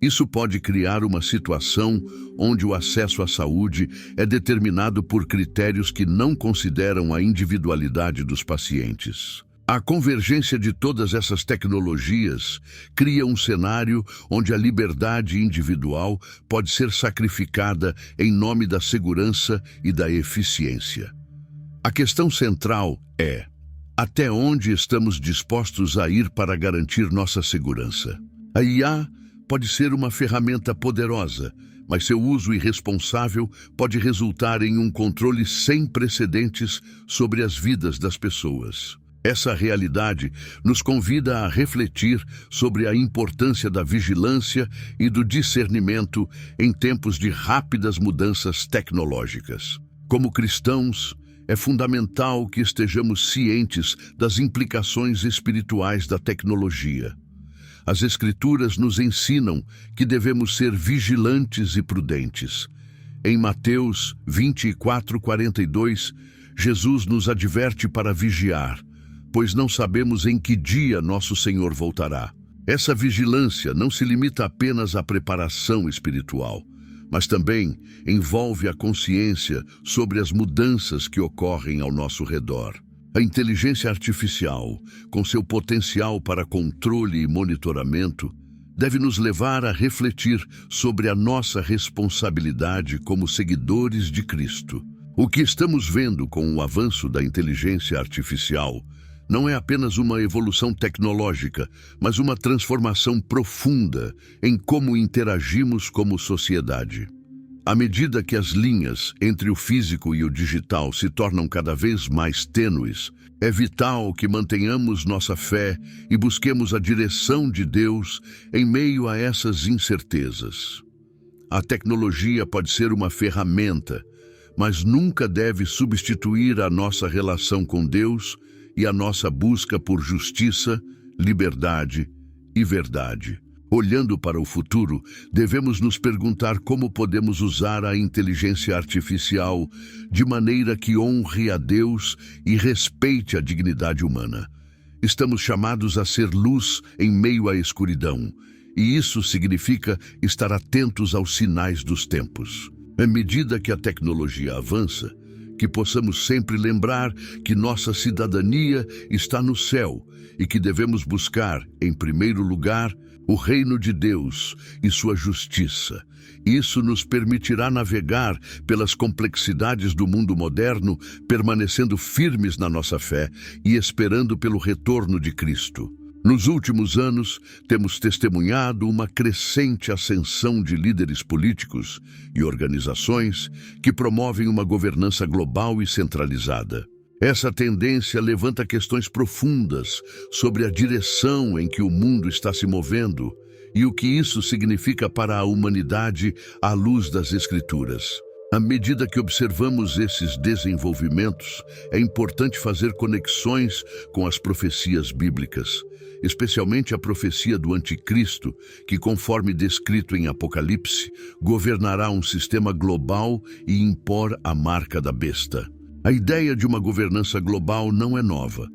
isso pode criar uma situação onde o acesso à saúde é determinado por critérios que não consideram a individualidade dos pacientes. A convergência de todas essas tecnologias cria um cenário onde a liberdade individual pode ser sacrificada em nome da segurança e da eficiência. A questão central é: até onde estamos dispostos a ir para garantir nossa segurança? A IA pode ser uma ferramenta poderosa, mas seu uso irresponsável pode resultar em um controle sem precedentes sobre as vidas das pessoas. Essa realidade nos convida a refletir sobre a importância da vigilância e do discernimento em tempos de rápidas mudanças tecnológicas. Como cristãos, é fundamental que estejamos cientes das implicações espirituais da tecnologia. As Escrituras nos ensinam que devemos ser vigilantes e prudentes. Em Mateus 24:42, Jesus nos adverte para vigiar, pois não sabemos em que dia nosso Senhor voltará. Essa vigilância não se limita apenas à preparação espiritual, mas também envolve a consciência sobre as mudanças que ocorrem ao nosso redor. A inteligência artificial, com seu potencial para controle e monitoramento, deve nos levar a refletir sobre a nossa responsabilidade como seguidores de Cristo. O que estamos vendo com o avanço da inteligência artificial não é apenas uma evolução tecnológica, mas uma transformação profunda em como interagimos como sociedade. À medida que as linhas entre o físico e o digital se tornam cada vez mais tênues, é vital que mantenhamos nossa fé e busquemos a direção de Deus em meio a essas incertezas. A tecnologia pode ser uma ferramenta, mas nunca deve substituir a nossa relação com Deus e a nossa busca por justiça, liberdade e verdade. Olhando para o futuro, devemos nos perguntar como podemos usar a inteligência artificial de maneira que honre a Deus e respeite a dignidade humana. Estamos chamados a ser luz em meio à escuridão, e isso significa estar atentos aos sinais dos tempos. À medida que a tecnologia avança, que possamos sempre lembrar que nossa cidadania está no céu e que devemos buscar, em primeiro lugar, o reino de Deus e sua justiça. Isso nos permitirá navegar pelas complexidades do mundo moderno, permanecendo firmes na nossa fé e esperando pelo retorno de Cristo. Nos últimos anos, temos testemunhado uma crescente ascensão de líderes políticos e organizações que promovem uma governança global e centralizada. Essa tendência levanta questões profundas sobre a direção em que o mundo está se movendo e o que isso significa para a humanidade à luz das Escrituras. À medida que observamos esses desenvolvimentos, é importante fazer conexões com as profecias bíblicas, especialmente a profecia do Anticristo, que, conforme descrito em Apocalipse, governará um sistema global e impor a marca da besta. A ideia de uma governança global não é nova.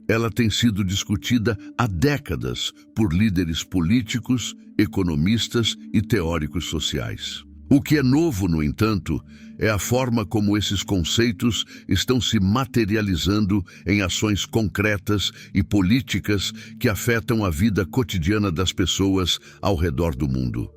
Ela tem sido discutida há décadas por líderes políticos, economistas e teóricos sociais. O que é novo, no entanto, é a forma como esses conceitos estão se materializando em ações concretas e políticas que afetam a vida cotidiana das pessoas ao redor do mundo.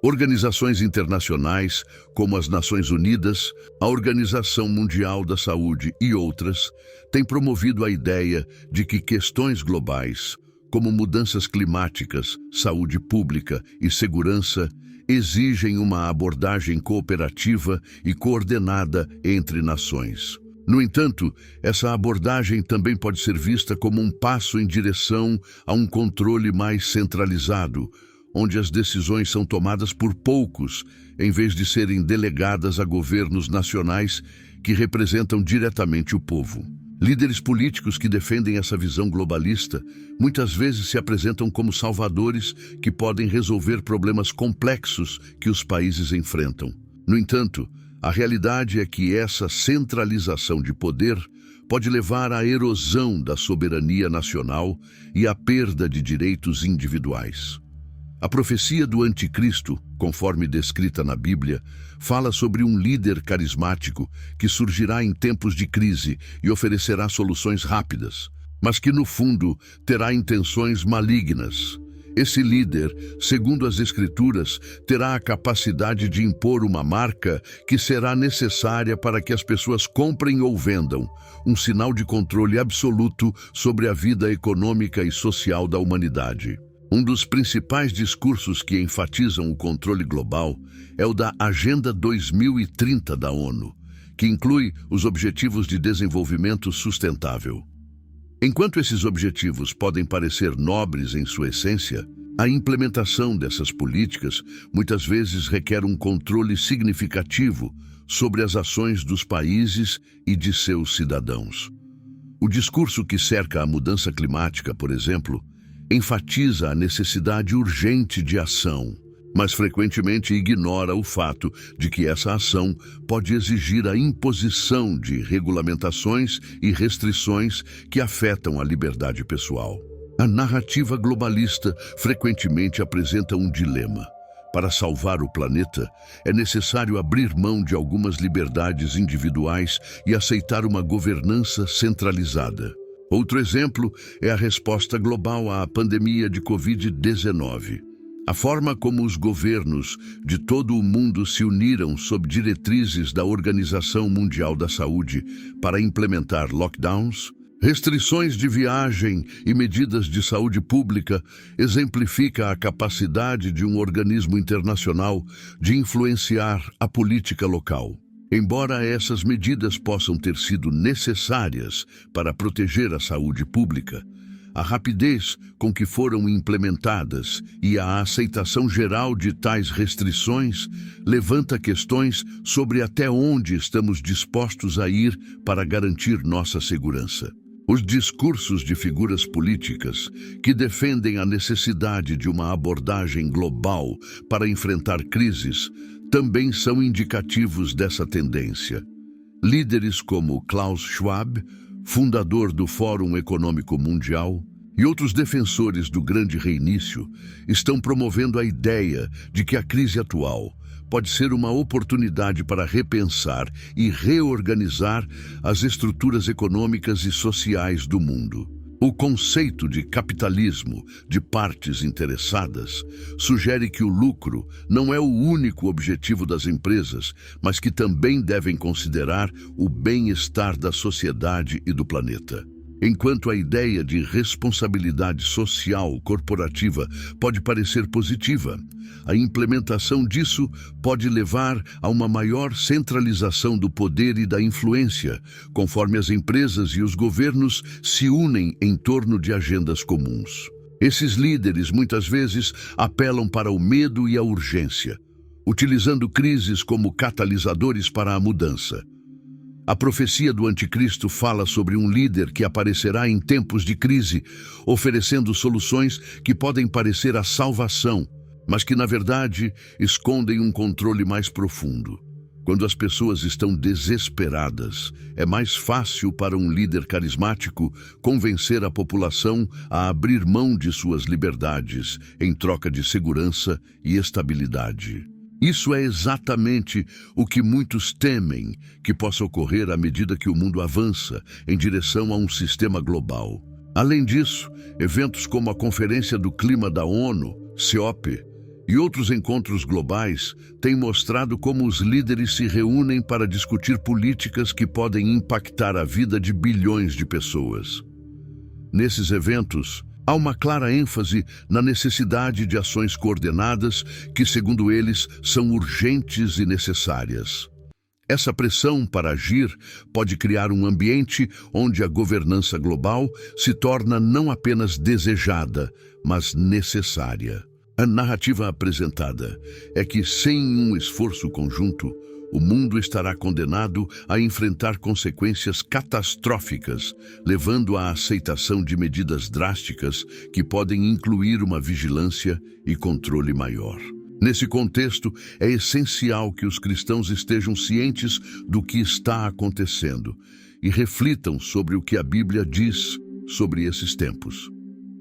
Organizações internacionais, como as Nações Unidas, a Organização Mundial da Saúde e outras, têm promovido a ideia de que questões globais, como mudanças climáticas, saúde pública e segurança, exigem uma abordagem cooperativa e coordenada entre nações. No entanto, essa abordagem também pode ser vista como um passo em direção a um controle mais centralizado, onde as decisões são tomadas por poucos, em vez de serem delegadas a governos nacionais que representam diretamente o povo. Líderes políticos que defendem essa visão globalista muitas vezes se apresentam como salvadores que podem resolver problemas complexos que os países enfrentam. No entanto, a realidade é que essa centralização de poder pode levar à erosão da soberania nacional e à perda de direitos individuais. A profecia do Anticristo, conforme descrita na Bíblia, fala sobre um líder carismático que surgirá em tempos de crise e oferecerá soluções rápidas, mas que, no fundo, terá intenções malignas. Esse líder, segundo as Escrituras, terá a capacidade de impor uma marca que será necessária para que as pessoas comprem ou vendam, um sinal de controle absoluto sobre a vida econômica e social da humanidade. Um dos principais discursos que enfatizam o controle global é o da Agenda 2030 da ONU, que inclui os Objetivos de Desenvolvimento Sustentável. Enquanto esses objetivos podem parecer nobres em sua essência, a implementação dessas políticas muitas vezes requer um controle significativo sobre as ações dos países e de seus cidadãos. O discurso que cerca a mudança climática, por exemplo, enfatiza a necessidade urgente de ação, mas frequentemente ignora o fato de que essa ação pode exigir a imposição de regulamentações e restrições que afetam a liberdade pessoal. A narrativa globalista frequentemente apresenta um dilema. Para salvar o planeta, é necessário abrir mão de algumas liberdades individuais e aceitar uma governança centralizada. Outro exemplo é a resposta global à pandemia de Covid-19. A forma como os governos de todo o mundo se uniram sob diretrizes da Organização Mundial da Saúde para implementar lockdowns, Restrições de viagem e medidas de saúde pública exemplificam a capacidade de um organismo internacional de influenciar a política local. Embora essas medidas possam ter sido necessárias para proteger a saúde pública, a rapidez com que foram implementadas e a aceitação geral de tais restrições levanta questões sobre até onde estamos dispostos a ir para garantir nossa segurança. Os discursos de figuras políticas que defendem a necessidade de uma abordagem global para enfrentar crises também são indicativos dessa tendência. Líderes como Klaus Schwab, fundador do Fórum Econômico Mundial, e outros defensores do grande reinício estão promovendo a ideia de que a crise atual pode ser uma oportunidade para repensar e reorganizar as estruturas econômicas e sociais do mundo. O conceito de capitalismo de partes interessadas sugere que o lucro não é o único objetivo das empresas, mas que também devem considerar o bem-estar da sociedade e do planeta. Enquanto a ideia de responsabilidade social corporativa pode parecer positiva, a implementação disso pode levar a uma maior centralização do poder e da influência, conforme as empresas e os governos se unem em torno de agendas comuns. Esses líderes muitas vezes apelam para o medo e a urgência, utilizando crises como catalisadores para a mudança. A profecia do anticristo fala sobre um líder que aparecerá em tempos de crise, oferecendo soluções que podem parecer a salvação, mas que, na verdade, escondem um controle mais profundo. Quando as pessoas estão desesperadas, é mais fácil para um líder carismático convencer a população a abrir mão de suas liberdades em troca de segurança e estabilidade. Isso é exatamente o que muitos temem que possa ocorrer à medida que o mundo avança em direção a um sistema global. Além disso, eventos como a Conferência do Clima da ONU, COP, e outros encontros globais têm mostrado como os líderes se reúnem para discutir políticas que podem impactar a vida de bilhões de pessoas. Nesses eventos, há uma clara ênfase na necessidade de ações coordenadas que, segundo eles, são urgentes e necessárias. Essa pressão para agir pode criar um ambiente onde a governança global se torna não apenas desejada, mas necessária. A narrativa apresentada é que, sem um esforço conjunto, o mundo estará condenado a enfrentar consequências catastróficas, levando à aceitação de medidas drásticas que podem incluir uma vigilância e controle maior. Nesse contexto, é essencial que os cristãos estejam cientes do que está acontecendo e reflitam sobre o que a Bíblia diz sobre esses tempos.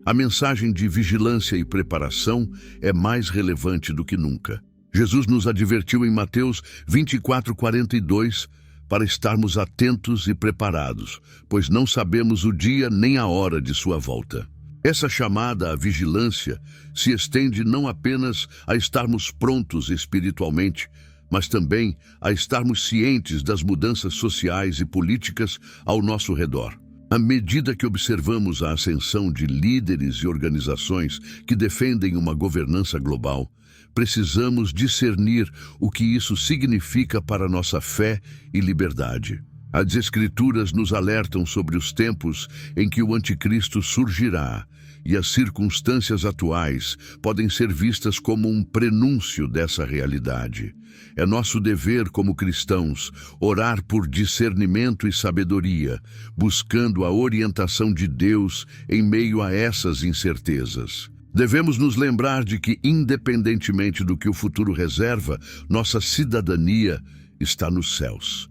A mensagem de vigilância e preparação é mais relevante do que nunca. Jesus nos advertiu em Mateus 24:42 para estarmos atentos e preparados, pois não sabemos o dia nem a hora de sua volta. Essa chamada à vigilância se estende não apenas a estarmos prontos espiritualmente, mas também a estarmos cientes das mudanças sociais e políticas ao nosso redor. À medida que observamos a ascensão de líderes e organizações que defendem uma governança global, precisamos discernir o que isso significa para nossa fé e liberdade. As Escrituras nos alertam sobre os tempos em que o anticristo surgirá, e as circunstâncias atuais podem ser vistas como um prenúncio dessa realidade. É nosso dever como cristãos orar por discernimento e sabedoria, buscando a orientação de Deus em meio a essas incertezas. Devemos nos lembrar de que, independentemente do que o futuro reserva, nossa cidadania está nos céus.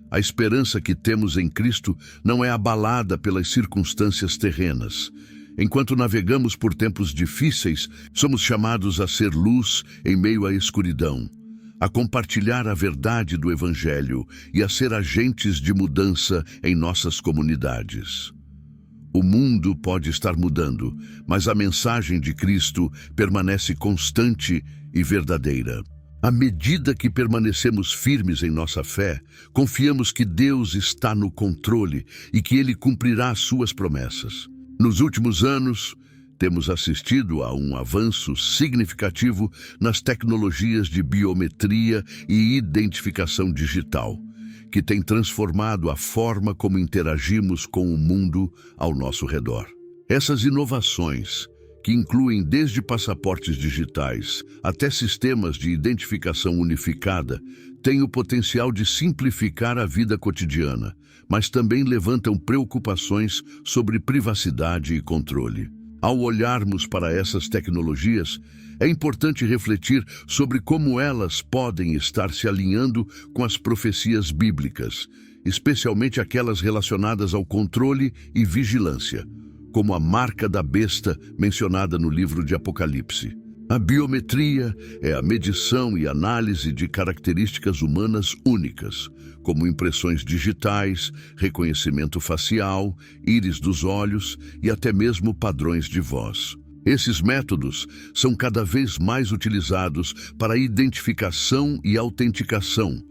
A esperança que temos em Cristo não é abalada pelas circunstâncias terrenas. Enquanto navegamos por tempos difíceis, somos chamados a ser luz em meio à escuridão, a compartilhar a verdade do Evangelho e a ser agentes de mudança em nossas comunidades. O mundo pode estar mudando, mas a mensagem de Cristo permanece constante e verdadeira. À medida que permanecemos firmes em nossa fé, confiamos que Deus está no controle e que Ele cumprirá as suas promessas. Nos últimos anos, temos assistido a um avanço significativo nas tecnologias de biometria e identificação digital, que tem transformado a forma como interagimos com o mundo ao nosso redor. Essas inovações, que incluem desde passaportes digitais até sistemas de identificação unificada, têm o potencial de simplificar a vida cotidiana, mas também levantam preocupações sobre privacidade e controle. Ao olharmos para essas tecnologias, é importante refletir sobre como elas podem estar se alinhando com as profecias bíblicas, especialmente aquelas relacionadas ao controle e vigilância, como a marca da besta mencionada no livro de Apocalipse. A biometria é a medição e análise de características humanas únicas, como impressões digitais, reconhecimento facial, íris dos olhos e até mesmo padrões de voz. Esses métodos são cada vez mais utilizados para identificação e autenticação,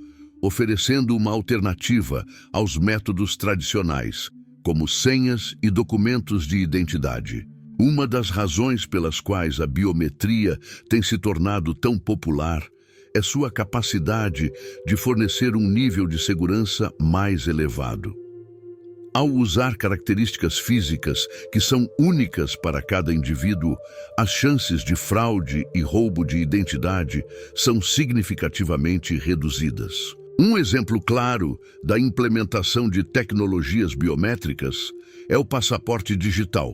oferecendo uma alternativa aos métodos tradicionais, como senhas e documentos de identidade. Uma das razões pelas quais a biometria tem se tornado tão popular é sua capacidade de fornecer um nível de segurança mais elevado. Ao usar características físicas que são únicas para cada indivíduo, as chances de fraude e roubo de identidade são significativamente reduzidas. Um exemplo claro da implementação de tecnologias biométricas é o passaporte digital.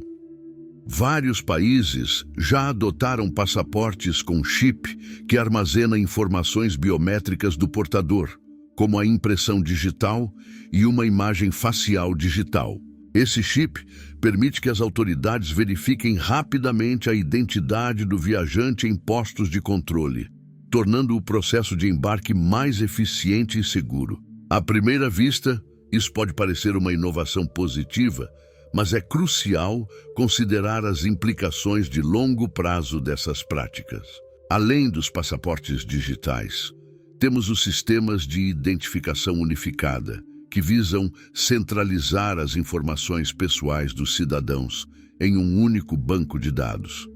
Vários países já adotaram passaportes com chip que armazena informações biométricas do portador, como a impressão digital e uma imagem facial digital. Esse chip permite que as autoridades verifiquem rapidamente a identidade do viajante em postos de controle, tornando o processo de embarque mais eficiente e seguro. À primeira vista, isso pode parecer uma inovação positiva, mas é crucial considerar as implicações de longo prazo dessas práticas. Além dos passaportes digitais, temos os sistemas de identificação unificada, que visam centralizar as informações pessoais dos cidadãos em um único banco de dados.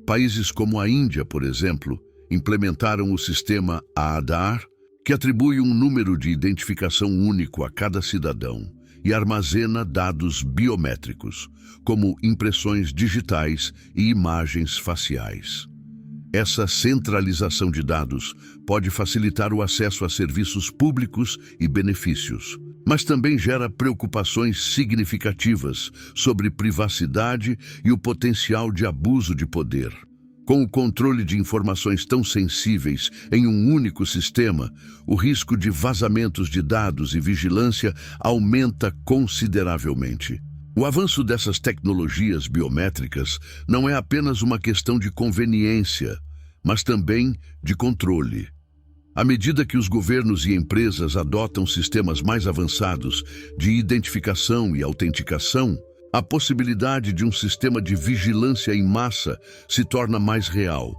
Países como a Índia, por exemplo, implementaram o sistema Aadhaar, que atribui um número de identificação único a cada cidadão e armazena dados biométricos, como impressões digitais e imagens faciais. Essa centralização de dados pode facilitar o acesso a serviços públicos e benefícios, mas também gera preocupações significativas sobre privacidade e o potencial de abuso de poder. Com o controle de informações tão sensíveis em um único sistema, o risco de vazamentos de dados e vigilância aumenta consideravelmente. O avanço dessas tecnologias biométricas não é apenas uma questão de conveniência, mas também de controle. À medida que os governos e empresas adotam sistemas mais avançados de identificação e autenticação, a possibilidade de um sistema de vigilância em massa se torna mais real.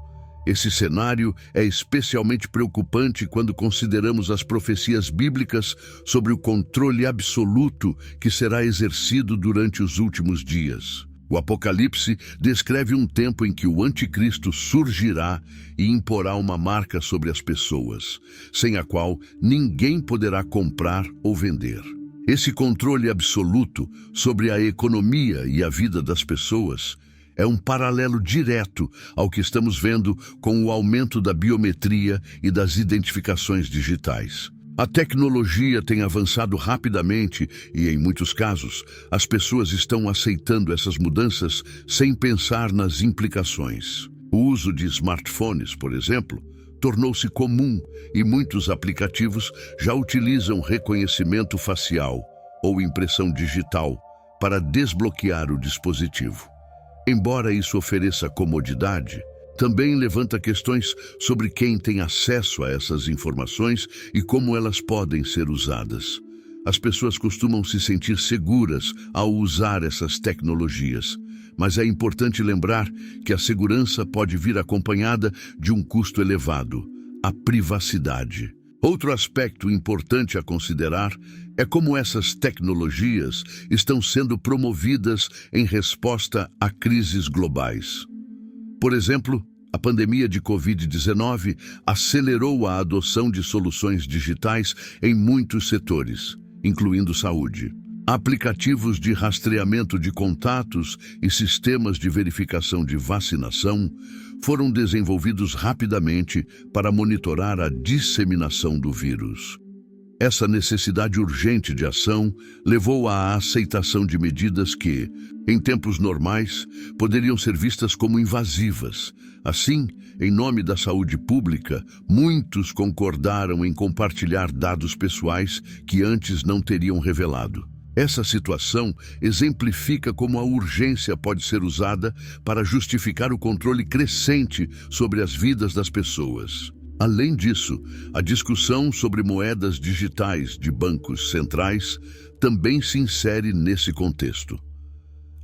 Esse cenário é especialmente preocupante quando consideramos as profecias bíblicas sobre o controle absoluto que será exercido durante os últimos dias. O Apocalipse descreve um tempo em que o anticristo surgirá e imporá uma marca sobre as pessoas, sem a qual ninguém poderá comprar ou vender. Esse controle absoluto sobre a economia e a vida das pessoas é um paralelo direto ao que estamos vendo com o aumento da biometria e das identificações digitais. A tecnologia tem avançado rapidamente e, em muitos casos, as pessoas estão aceitando essas mudanças sem pensar nas implicações. O uso de smartphones, por exemplo, tornou-se comum e muitos aplicativos já utilizam reconhecimento facial ou impressão digital para desbloquear o dispositivo. Embora isso ofereça comodidade, também levanta questões sobre quem tem acesso a essas informações e como elas podem ser usadas. As pessoas costumam se sentir seguras ao usar essas tecnologias, mas é importante lembrar que a segurança pode vir acompanhada de um custo elevado, a privacidade. Outro aspecto importante a considerar é como essas tecnologias estão sendo promovidas em resposta a crises globais. Por exemplo, a pandemia de Covid-19 acelerou a adoção de soluções digitais em muitos setores, incluindo saúde. Aplicativos de rastreamento de contatos e sistemas de verificação de vacinação foram desenvolvidos rapidamente para monitorar a disseminação do vírus. Essa necessidade urgente de ação levou à aceitação de medidas que, em tempos normais, poderiam ser vistas como invasivas. Assim, em nome da saúde pública, muitos concordaram em compartilhar dados pessoais que antes não teriam revelado. Essa situação exemplifica como a urgência pode ser usada para justificar o controle crescente sobre as vidas das pessoas. Além disso, a discussão sobre moedas digitais de bancos centrais também se insere nesse contexto.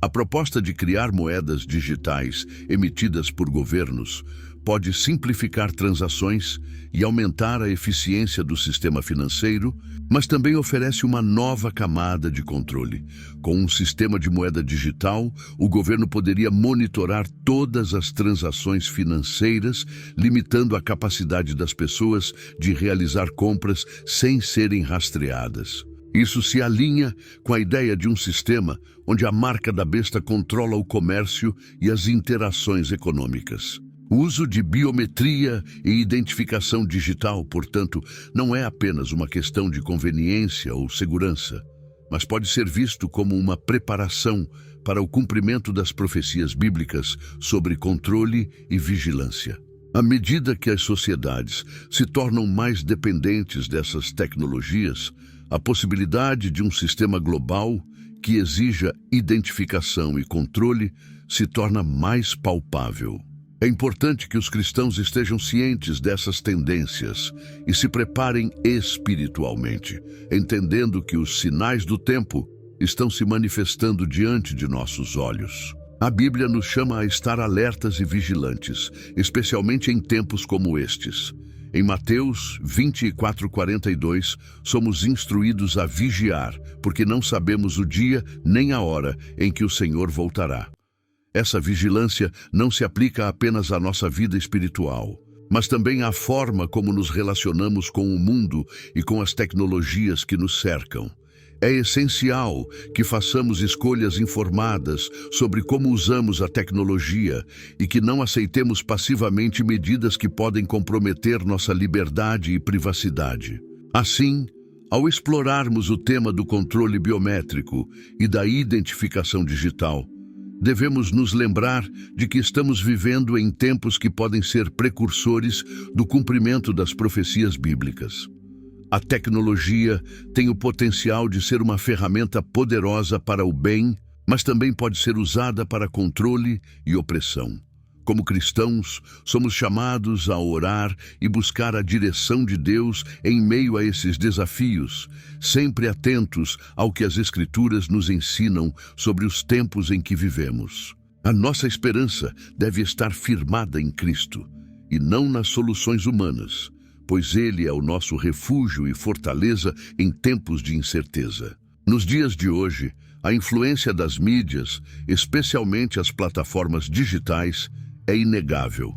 A proposta de criar moedas digitais emitidas por governos pode simplificar transações e aumentar a eficiência do sistema financeiro, mas também oferece uma nova camada de controle. Com um sistema de moeda digital, o governo poderia monitorar todas as transações financeiras, limitando a capacidade das pessoas de realizar compras sem serem rastreadas. Isso se alinha com a ideia de um sistema onde a marca da besta controla o comércio e as interações econômicas. O uso de biometria e identificação digital, portanto, não é apenas uma questão de conveniência ou segurança, mas pode ser visto como uma preparação para o cumprimento das profecias bíblicas sobre controle e vigilância. À medida que as sociedades se tornam mais dependentes dessas tecnologias, a possibilidade de um sistema global que exija identificação e controle se torna mais palpável. É importante que os cristãos estejam cientes dessas tendências e se preparem espiritualmente, entendendo que os sinais do tempo estão se manifestando diante de nossos olhos. A Bíblia nos chama a estar alertas e vigilantes, especialmente em tempos como estes. Em Mateus 24:42, somos instruídos a vigiar, porque não sabemos o dia nem a hora em que o Senhor voltará. Essa vigilância não se aplica apenas à nossa vida espiritual, mas também à forma como nos relacionamos com o mundo e com as tecnologias que nos cercam. É essencial que façamos escolhas informadas sobre como usamos a tecnologia e que não aceitemos passivamente medidas que podem comprometer nossa liberdade e privacidade. Assim, ao explorarmos o tema do controle biométrico e da identificação digital, devemos nos lembrar de que estamos vivendo em tempos que podem ser precursores do cumprimento das profecias bíblicas. A tecnologia tem o potencial de ser uma ferramenta poderosa para o bem, mas também pode ser usada para controle e opressão. Como cristãos, somos chamados a orar e buscar a direção de Deus em meio a esses desafios, sempre atentos ao que as Escrituras nos ensinam sobre os tempos em que vivemos. A nossa esperança deve estar firmada em Cristo e não nas soluções humanas, pois Ele é o nosso refúgio e fortaleza em tempos de incerteza. Nos dias de hoje, a influência das mídias, especialmente as plataformas digitais, é inegável.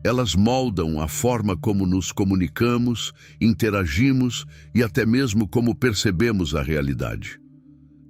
Elas moldam a forma como nos comunicamos, interagimos e até mesmo como percebemos a realidade.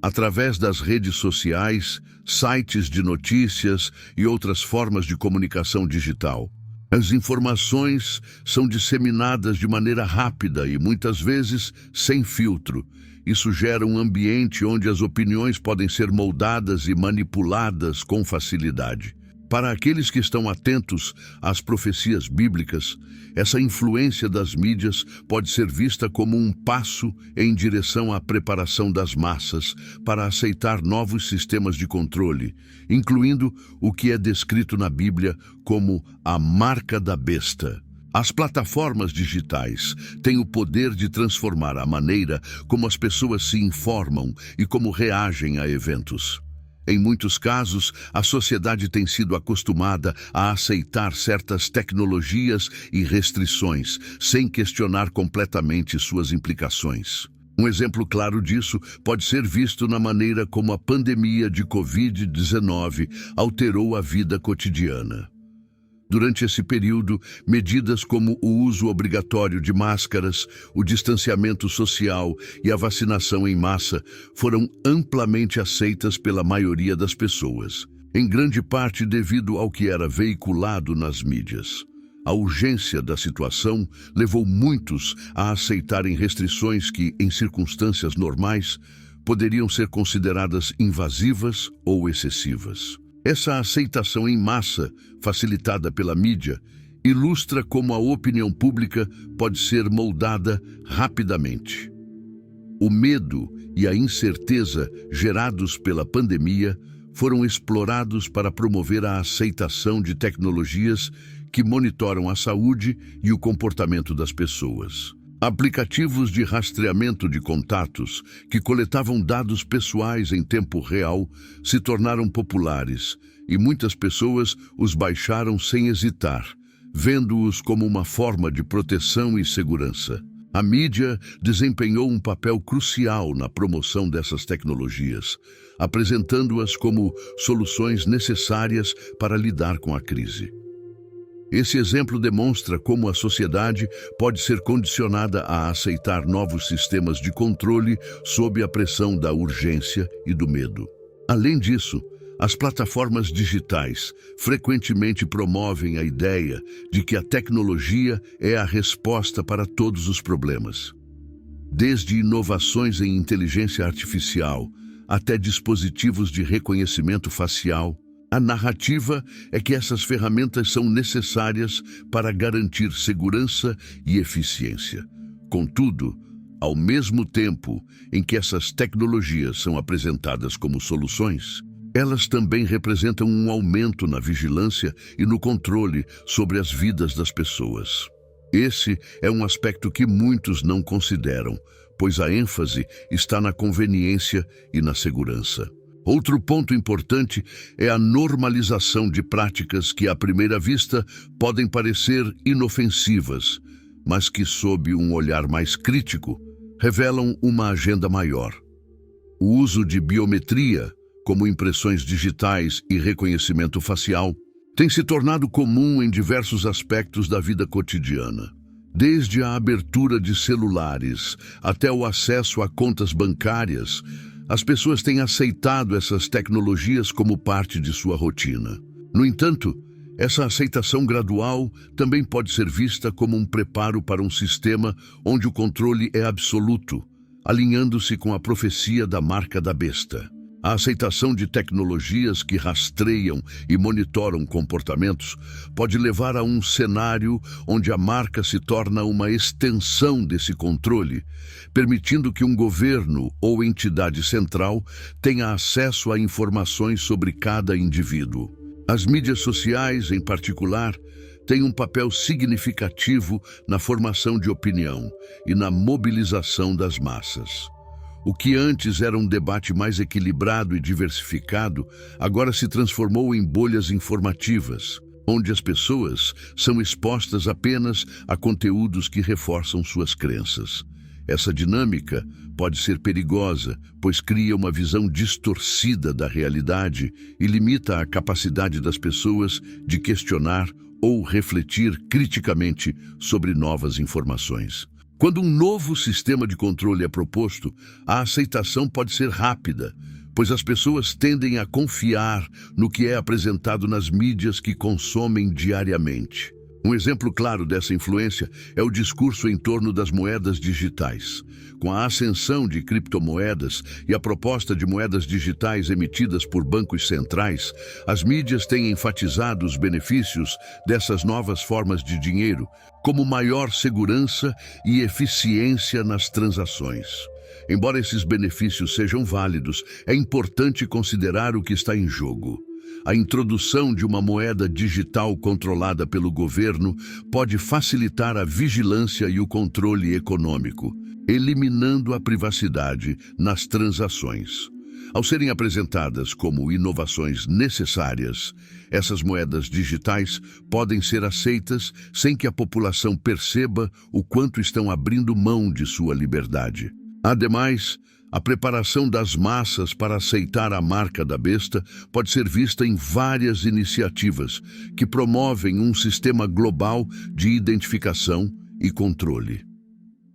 Através das redes sociais, sites de notícias e outras formas de comunicação digital, as informações são disseminadas de maneira rápida e muitas vezes sem filtro. Isso gera um ambiente onde as opiniões podem ser moldadas e manipuladas com facilidade. Para aqueles que estão atentos às profecias bíblicas, essa influência das mídias pode ser vista como um passo em direção à preparação das massas para aceitar novos sistemas de controle, incluindo o que é descrito na Bíblia como a marca da besta. As plataformas digitais têm o poder de transformar a maneira como as pessoas se informam e como reagem a eventos. Em muitos casos, a sociedade tem sido acostumada a aceitar certas tecnologias e restrições, sem questionar completamente suas implicações. Um exemplo claro disso pode ser visto na maneira como a pandemia de Covid-19 alterou a vida cotidiana. Durante esse período, medidas como o uso obrigatório de máscaras, o distanciamento social e a vacinação em massa foram amplamente aceitas pela maioria das pessoas, em grande parte devido ao que era veiculado nas mídias. A urgência da situação levou muitos a aceitarem restrições que, em circunstâncias normais, poderiam ser consideradas invasivas ou excessivas. Essa aceitação em massa, facilitada pela mídia, ilustra como a opinião pública pode ser moldada rapidamente. O medo e a incerteza gerados pela pandemia foram explorados para promover a aceitação de tecnologias que monitoram a saúde e o comportamento das pessoas. Aplicativos de rastreamento de contatos, que coletavam dados pessoais em tempo real, se tornaram populares e muitas pessoas os baixaram sem hesitar, vendo-os como uma forma de proteção e segurança. A mídia desempenhou um papel crucial na promoção dessas tecnologias, apresentando-as como soluções necessárias para lidar com a crise. Esse exemplo demonstra como a sociedade pode ser condicionada a aceitar novos sistemas de controle sob a pressão da urgência e do medo. Além disso, as plataformas digitais frequentemente promovem a ideia de que a tecnologia é a resposta para todos os problemas. Desde inovações em inteligência artificial até dispositivos de reconhecimento facial, a narrativa é que essas ferramentas são necessárias para garantir segurança e eficiência. Contudo, ao mesmo tempo em que essas tecnologias são apresentadas como soluções, elas também representam um aumento na vigilância e no controle sobre as vidas das pessoas. Esse é um aspecto que muitos não consideram, pois a ênfase está na conveniência e na segurança. Outro ponto importante é a normalização de práticas que, à primeira vista, podem parecer inofensivas, mas que, sob um olhar mais crítico, revelam uma agenda maior. O uso de biometria, como impressões digitais e reconhecimento facial, tem se tornado comum em diversos aspectos da vida cotidiana. Desde a abertura de celulares até o acesso a contas bancárias, as pessoas têm aceitado essas tecnologias como parte de sua rotina. No entanto, essa aceitação gradual também pode ser vista como um preparo para um sistema onde o controle é absoluto, alinhando-se com a profecia da marca da besta. A aceitação de tecnologias que rastreiam e monitoram comportamentos pode levar a um cenário onde a marca se torna uma extensão desse controle, permitindo que um governo ou entidade central tenha acesso a informações sobre cada indivíduo. As mídias sociais, em particular, têm um papel significativo na formação de opinião e na mobilização das massas. O que antes era um debate mais equilibrado e diversificado, agora se transformou em bolhas informativas, onde as pessoas são expostas apenas a conteúdos que reforçam suas crenças. Essa dinâmica pode ser perigosa, pois cria uma visão distorcida da realidade e limita a capacidade das pessoas de questionar ou refletir criticamente sobre novas informações. Quando um novo sistema de controle é proposto, a aceitação pode ser rápida, pois as pessoas tendem a confiar no que é apresentado nas mídias que consomem diariamente. Um exemplo claro dessa influência é o discurso em torno das moedas digitais. Com a ascensão de criptomoedas e a proposta de moedas digitais emitidas por bancos centrais, as mídias têm enfatizado os benefícios dessas novas formas de dinheiro, como maior segurança e eficiência nas transações. Embora esses benefícios sejam válidos, é importante considerar o que está em jogo. A introdução de uma moeda digital controlada pelo governo pode facilitar a vigilância e o controle econômico, eliminando a privacidade nas transações. Ao serem apresentadas como inovações necessárias, essas moedas digitais podem ser aceitas sem que a população perceba o quanto estão abrindo mão de sua liberdade. Ademais, a preparação das massas para aceitar a marca da besta pode ser vista em várias iniciativas que promovem um sistema global de identificação e controle.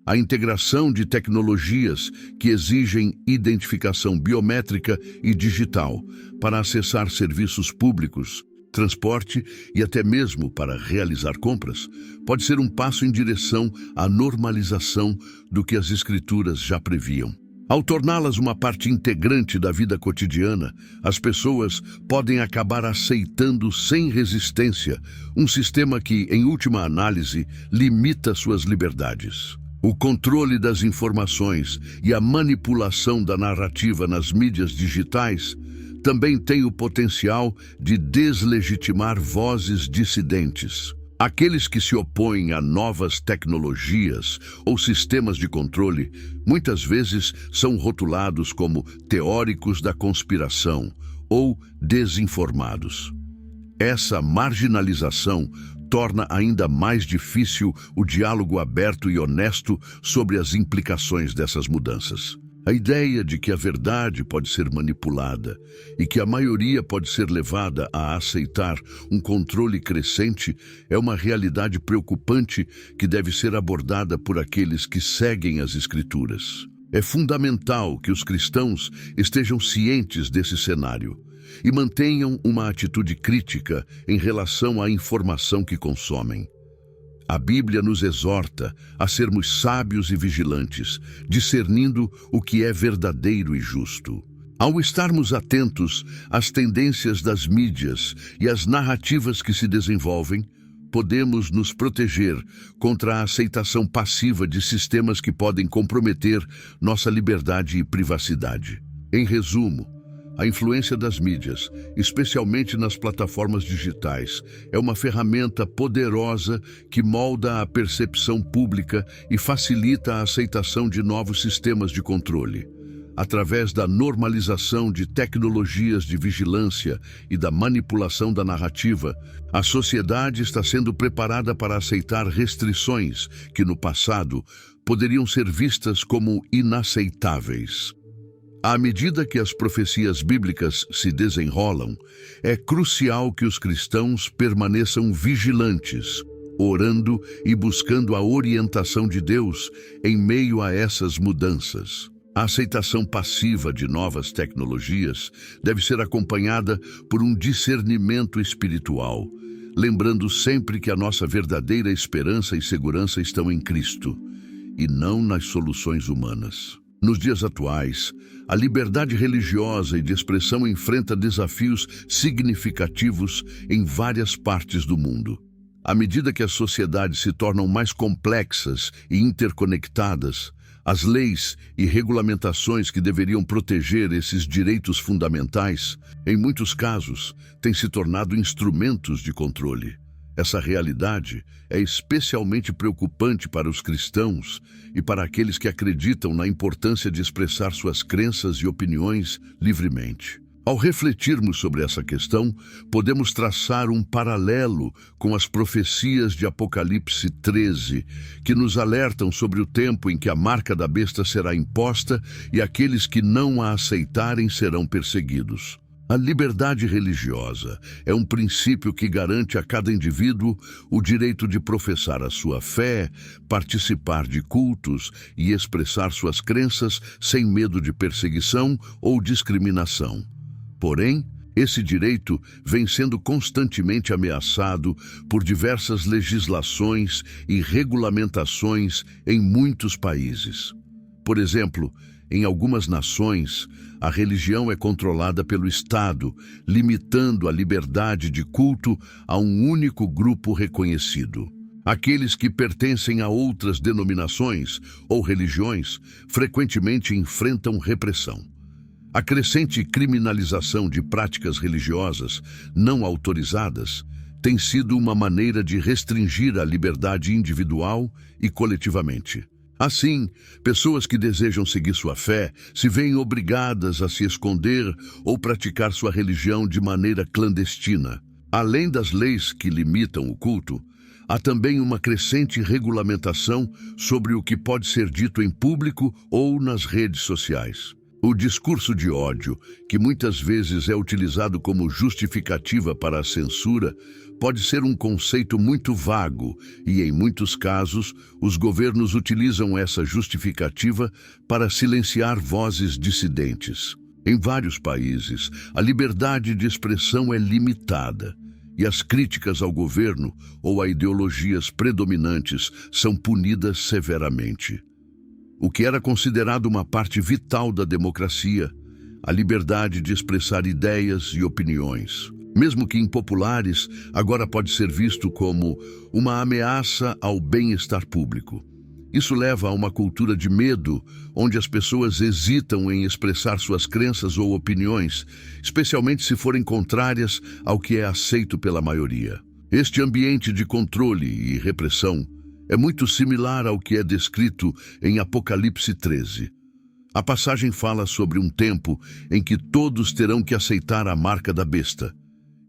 A integração de tecnologias que exigem identificação biométrica e digital para acessar serviços públicos, transporte e até mesmo para realizar compras, pode ser um passo em direção à normalização do que as Escrituras já previam. Ao torná-las uma parte integrante da vida cotidiana, as pessoas podem acabar aceitando sem resistência um sistema que, em última análise, limita suas liberdades. O controle das informações e a manipulação da narrativa nas mídias digitais também tem o potencial de deslegitimar vozes dissidentes. Aqueles que se opõem a novas tecnologias ou sistemas de controle muitas vezes são rotulados como teóricos da conspiração ou desinformados. Essa marginalização torna ainda mais difícil o diálogo aberto e honesto sobre as implicações dessas mudanças. A ideia de que a verdade pode ser manipulada e que a maioria pode ser levada a aceitar um controle crescente é uma realidade preocupante que deve ser abordada por aqueles que seguem as Escrituras. É fundamental que os cristãos estejam cientes desse cenário e mantenham uma atitude crítica em relação à informação que consomem. A Bíblia nos exorta a sermos sábios e vigilantes, discernindo o que é verdadeiro e justo. Ao estarmos atentos às tendências das mídias e às narrativas que se desenvolvem, podemos nos proteger contra a aceitação passiva de sistemas que podem comprometer nossa liberdade e privacidade. Em resumo, a influência das mídias, especialmente nas plataformas digitais, é uma ferramenta poderosa que molda a percepção pública e facilita a aceitação de novos sistemas de controle. Através da normalização de tecnologias de vigilância e da manipulação da narrativa, a sociedade está sendo preparada para aceitar restrições que, no passado, poderiam ser vistas como inaceitáveis. À medida que as profecias bíblicas se desenrolam, é crucial que os cristãos permaneçam vigilantes, orando e buscando a orientação de Deus em meio a essas mudanças. A aceitação passiva de novas tecnologias deve ser acompanhada por um discernimento espiritual, lembrando sempre que a nossa verdadeira esperança e segurança estão em Cristo, e não nas soluções humanas. Nos dias atuais, a liberdade religiosa e de expressão enfrenta desafios significativos em várias partes do mundo. À medida que as sociedades se tornam mais complexas e interconectadas, as leis e regulamentações que deveriam proteger esses direitos fundamentais, em muitos casos, têm se tornado instrumentos de controle. Essa realidade é especialmente preocupante para os cristãos e para aqueles que acreditam na importância de expressar suas crenças e opiniões livremente. Ao refletirmos sobre essa questão, podemos traçar um paralelo com as profecias de Apocalipse 13, que nos alertam sobre o tempo em que a marca da besta será imposta e aqueles que não a aceitarem serão perseguidos. A liberdade religiosa é um princípio que garante a cada indivíduo o direito de professar a sua fé, participar de cultos e expressar suas crenças sem medo de perseguição ou discriminação. Porém, esse direito vem sendo constantemente ameaçado por diversas legislações e regulamentações em muitos países. Por exemplo, em algumas nações, a religião é controlada pelo Estado, limitando a liberdade de culto a um único grupo reconhecido. Aqueles que pertencem a outras denominações ou religiões frequentemente enfrentam repressão. A crescente criminalização de práticas religiosas não autorizadas tem sido uma maneira de restringir a liberdade individual e coletivamente. Assim, pessoas que desejam seguir sua fé se veem obrigadas a se esconder ou praticar sua religião de maneira clandestina. Além das leis que limitam o culto, há também uma crescente regulamentação sobre o que pode ser dito em público ou nas redes sociais. O discurso de ódio, que muitas vezes é utilizado como justificativa para a censura, pode ser um conceito muito vago e, em muitos casos, os governos utilizam essa justificativa para silenciar vozes dissidentes. Em vários países, a liberdade de expressão é limitada e as críticas ao governo ou a ideologias predominantes são punidas severamente. O que era considerado uma parte vital da democracia, a liberdade de expressar ideias e opiniões, mesmo que impopulares, agora pode ser visto como uma ameaça ao bem-estar público. Isso leva a uma cultura de medo, onde as pessoas hesitam em expressar suas crenças ou opiniões, especialmente se forem contrárias ao que é aceito pela maioria. Este ambiente de controle e repressão é muito similar ao que é descrito em Apocalipse 13. A passagem fala sobre um tempo em que todos terão que aceitar a marca da besta,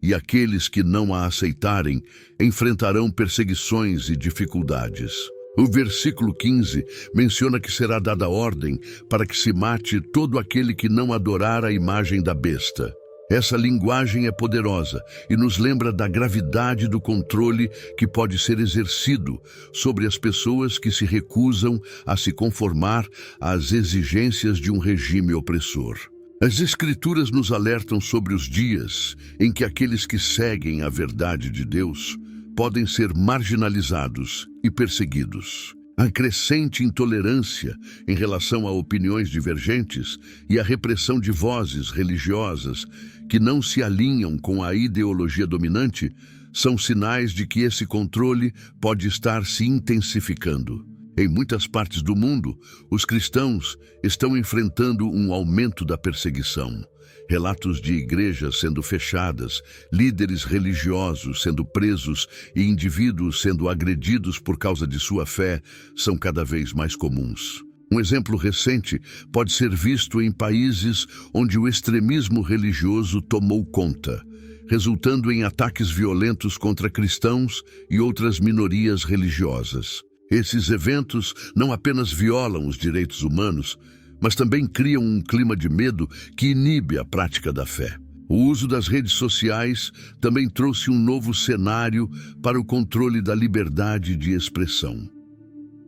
e aqueles que não a aceitarem enfrentarão perseguições e dificuldades. O versículo 15 menciona que será dada ordem para que se mate todo aquele que não adorar a imagem da besta. Essa linguagem é poderosa e nos lembra da gravidade do controle que pode ser exercido sobre as pessoas que se recusam a se conformar às exigências de um regime opressor. As Escrituras nos alertam sobre os dias em que aqueles que seguem a verdade de Deus podem ser marginalizados e perseguidos. A crescente intolerância em relação a opiniões divergentes e a repressão de vozes religiosas que não se alinham com a ideologia dominante são sinais de que esse controle pode estar se intensificando. Em muitas partes do mundo, os cristãos estão enfrentando um aumento da perseguição. Relatos de igrejas sendo fechadas, líderes religiosos sendo presos e indivíduos sendo agredidos por causa de sua fé são cada vez mais comuns. Um exemplo recente pode ser visto em países onde o extremismo religioso tomou conta, resultando em ataques violentos contra cristãos e outras minorias religiosas. Esses eventos não apenas violam os direitos humanos, mas também criam um clima de medo que inibe a prática da fé. O uso das redes sociais também trouxe um novo cenário para o controle da liberdade de expressão.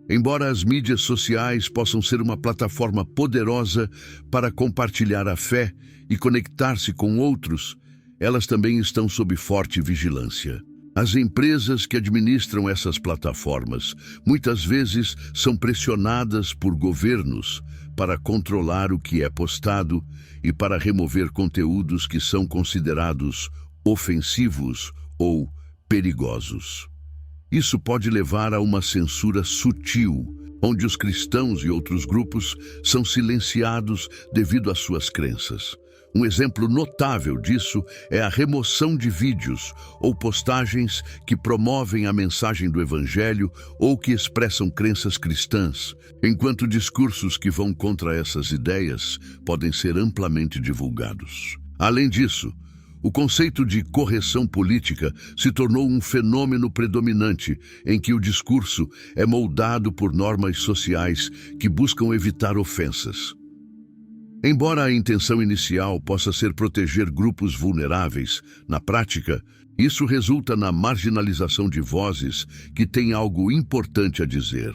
Embora as mídias sociais possam ser uma plataforma poderosa para compartilhar a fé e conectar-se com outros, elas também estão sob forte vigilância. As empresas que administram essas plataformas muitas vezes são pressionadas por governos para controlar o que é postado e para remover conteúdos que são considerados ofensivos ou perigosos. Isso pode levar a uma censura sutil, onde os cristãos e outros grupos são silenciados devido às suas crenças. Um exemplo notável disso é a remoção de vídeos ou postagens que promovem a mensagem do Evangelho ou que expressam crenças cristãs, enquanto discursos que vão contra essas ideias podem ser amplamente divulgados. Além disso, o conceito de correção política se tornou um fenômeno predominante em que o discurso é moldado por normas sociais que buscam evitar ofensas. Embora a intenção inicial possa ser proteger grupos vulneráveis, na prática, isso resulta na marginalização de vozes que têm algo importante a dizer.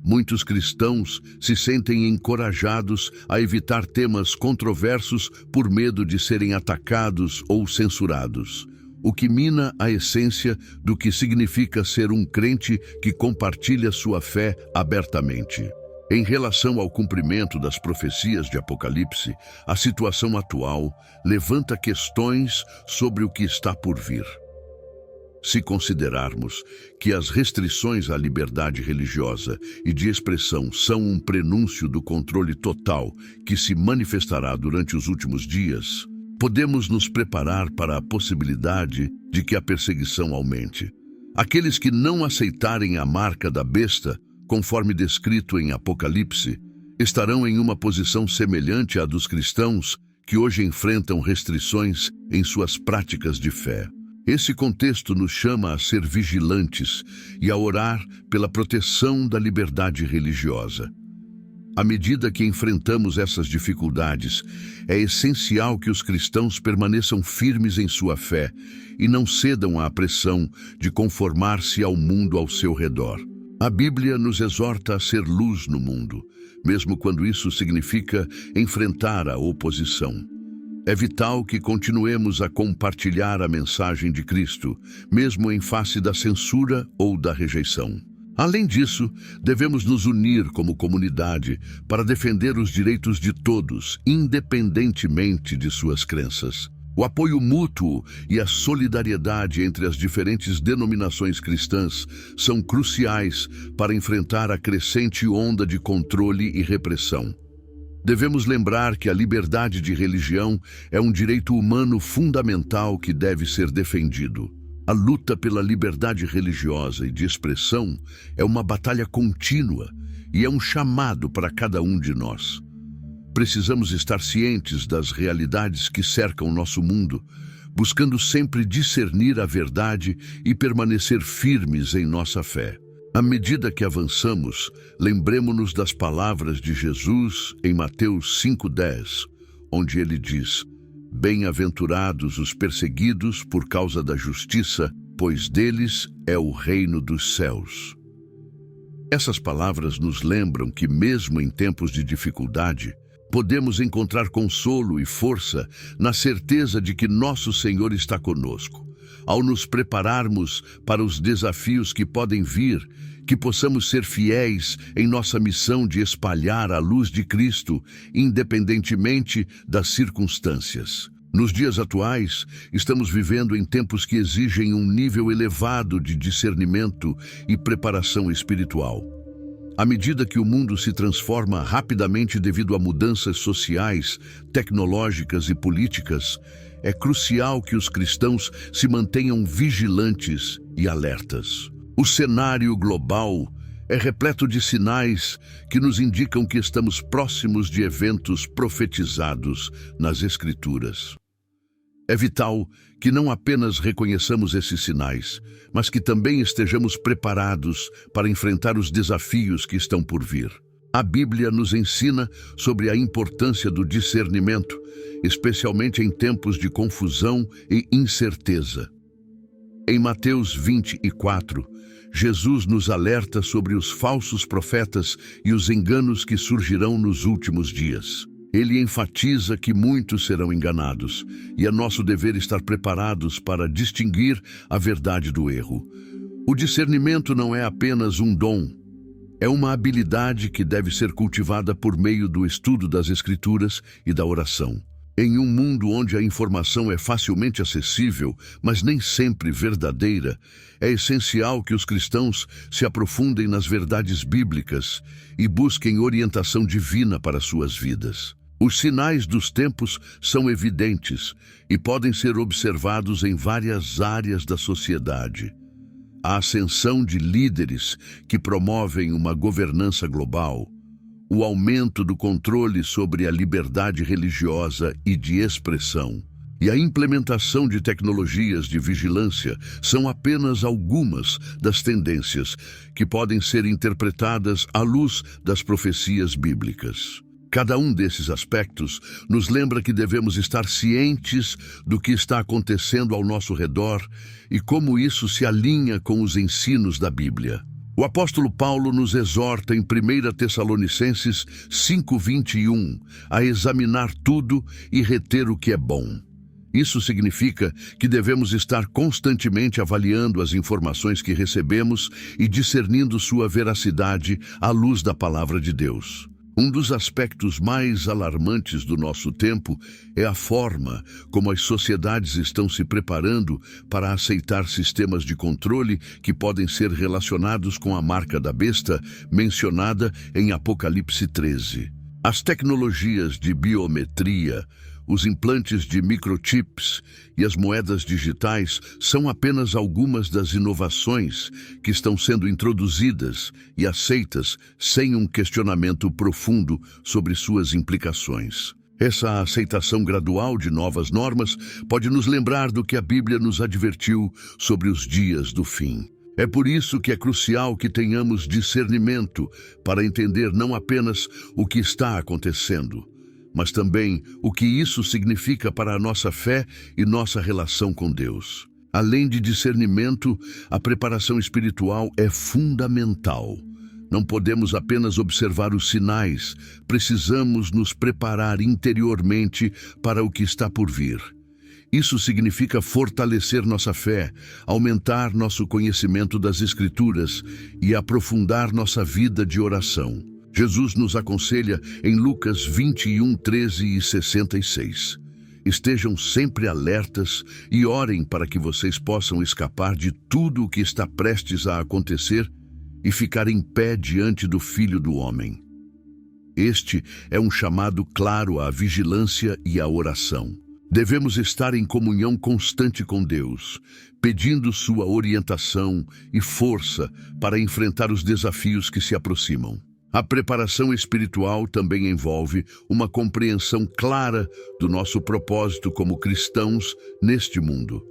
Muitos cristãos se sentem encorajados a evitar temas controversos por medo de serem atacados ou censurados, o que mina a essência do que significa ser um crente que compartilha sua fé abertamente. Em relação ao cumprimento das profecias de Apocalipse, a situação atual levanta questões sobre o que está por vir. Se considerarmos que as restrições à liberdade religiosa e de expressão são um prenúncio do controle total que se manifestará durante os últimos dias, podemos nos preparar para a possibilidade de que a perseguição aumente. Aqueles que não aceitarem a marca da besta conforme descrito em Apocalipse, estarão em uma posição semelhante à dos cristãos que hoje enfrentam restrições em suas práticas de fé. Esse contexto nos chama a ser vigilantes e a orar pela proteção da liberdade religiosa. À medida que enfrentamos essas dificuldades, é essencial que os cristãos permaneçam firmes em sua fé e não cedam à pressão de conformar-se ao mundo ao seu redor. A Bíblia nos exorta a ser luz no mundo, mesmo quando isso significa enfrentar a oposição. É vital que continuemos a compartilhar a mensagem de Cristo, mesmo em face da censura ou da rejeição. Além disso, devemos nos unir como comunidade para defender os direitos de todos, independentemente de suas crenças. O apoio mútuo e a solidariedade entre as diferentes denominações cristãs são cruciais para enfrentar a crescente onda de controle e repressão. Devemos lembrar que a liberdade de religião é um direito humano fundamental que deve ser defendido. A luta pela liberdade religiosa e de expressão é uma batalha contínua e é um chamado para cada um de nós. Precisamos estar cientes das realidades que cercam nosso mundo, buscando sempre discernir a verdade e permanecer firmes em nossa fé. À medida que avançamos, lembremo-nos das palavras de Jesus em Mateus 5:10, onde ele diz: "Bem-aventurados os perseguidos por causa da justiça, pois deles é o reino dos céus." Essas palavras nos lembram que, mesmo em tempos de dificuldade, podemos encontrar consolo e força na certeza de que nosso Senhor está conosco. Ao nos prepararmos para os desafios que podem vir, que possamos ser fiéis em nossa missão de espalhar a luz de Cristo, independentemente das circunstâncias. Nos dias atuais, estamos vivendo em tempos que exigem um nível elevado de discernimento e preparação espiritual. À medida que o mundo se transforma rapidamente devido a mudanças sociais, tecnológicas e políticas, é crucial que os cristãos se mantenham vigilantes e alertas. O cenário global é repleto de sinais que nos indicam que estamos próximos de eventos profetizados nas Escrituras. É vital que não apenas reconheçamos esses sinais, mas que também estejamos preparados para enfrentar os desafios que estão por vir. A Bíblia nos ensina sobre a importância do discernimento, especialmente em tempos de confusão e incerteza. Em Mateus 24, Jesus nos alerta sobre os falsos profetas e os enganos que surgirão nos últimos dias. Ele enfatiza que muitos serão enganados, e é nosso dever estar preparados para distinguir a verdade do erro. O discernimento não é apenas um dom, é uma habilidade que deve ser cultivada por meio do estudo das Escrituras e da oração. Em um mundo onde a informação é facilmente acessível, mas nem sempre verdadeira, é essencial que os cristãos se aprofundem nas verdades bíblicas e busquem orientação divina para suas vidas. Os sinais dos tempos são evidentes e podem ser observados em várias áreas da sociedade. A ascensão de líderes que promovem uma governança global, o aumento do controle sobre a liberdade religiosa e de expressão, e a implementação de tecnologias de vigilância são apenas algumas das tendências que podem ser interpretadas à luz das profecias bíblicas. Cada um desses aspectos nos lembra que devemos estar cientes do que está acontecendo ao nosso redor e como isso se alinha com os ensinos da Bíblia. O apóstolo Paulo nos exorta em 1 Tessalonicenses 5:21 a examinar tudo e reter o que é bom. Isso significa que devemos estar constantemente avaliando as informações que recebemos e discernindo sua veracidade à luz da palavra de Deus. Um dos aspectos mais alarmantes do nosso tempo é a forma como as sociedades estão se preparando para aceitar sistemas de controle que podem ser relacionados com a marca da besta mencionada em Apocalipse 13. As tecnologias de biometria, Os implantes de microchips e as moedas digitais são apenas algumas das inovações que estão sendo introduzidas e aceitas sem um questionamento profundo sobre suas implicações. Essa aceitação gradual de novas normas pode nos lembrar do que a Bíblia nos advertiu sobre os dias do fim. É por isso que é crucial que tenhamos discernimento para entender não apenas o que está acontecendo, mas também o que isso significa para a nossa fé e nossa relação com Deus. Além de discernimento, a preparação espiritual é fundamental. Não podemos apenas observar os sinais, precisamos nos preparar interiormente para o que está por vir. Isso significa fortalecer nossa fé, aumentar nosso conhecimento das Escrituras e aprofundar nossa vida de oração. Jesus nos aconselha em Lucas 21, 13 e 66. Estejam sempre alertas e orem para que vocês possam escapar de tudo o que está prestes a acontecer e ficar em pé diante do Filho do Homem. Este é um chamado claro à vigilância e à oração. Devemos estar em comunhão constante com Deus, pedindo sua orientação e força para enfrentar os desafios que se aproximam. A preparação espiritual também envolve uma compreensão clara do nosso propósito como cristãos neste mundo.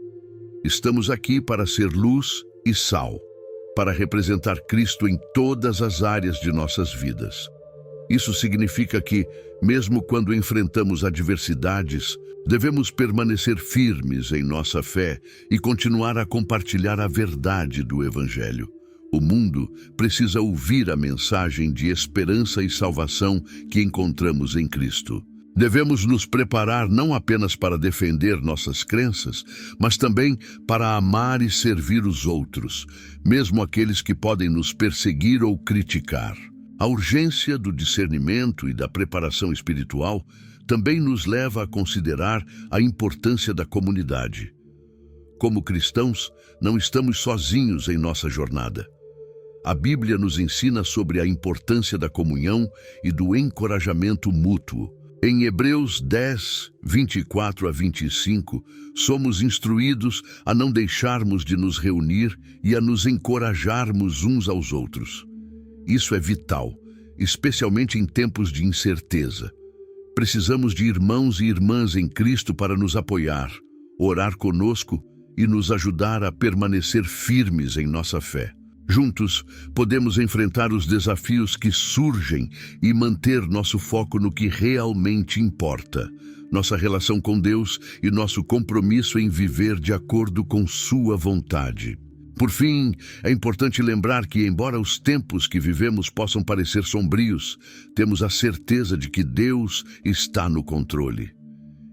Estamos aqui para ser luz e sal, para representar Cristo em todas as áreas de nossas vidas. Isso significa que, mesmo quando enfrentamos adversidades, devemos permanecer firmes em nossa fé e continuar a compartilhar a verdade do Evangelho. O mundo precisa ouvir a mensagem de esperança e salvação que encontramos em Cristo. Devemos nos preparar não apenas para defender nossas crenças, mas também para amar e servir os outros, mesmo aqueles que podem nos perseguir ou criticar. A urgência do discernimento e da preparação espiritual também nos leva a considerar a importância da comunidade. Como cristãos, não estamos sozinhos em nossa jornada. A Bíblia nos ensina sobre a importância da comunhão e do encorajamento mútuo. Em Hebreus 10, 24 a 25, somos instruídos a não deixarmos de nos reunir e a nos encorajarmos uns aos outros. Isso é vital, especialmente em tempos de incerteza. Precisamos de irmãos e irmãs em Cristo para nos apoiar, orar conosco e nos ajudar a permanecer firmes em nossa fé. Juntos, podemos enfrentar os desafios que surgem e manter nosso foco no que realmente importa, nossa relação com Deus e nosso compromisso em viver de acordo com sua vontade. Por fim, é importante lembrar que, embora os tempos que vivemos possam parecer sombrios, temos a certeza de que Deus está no controle.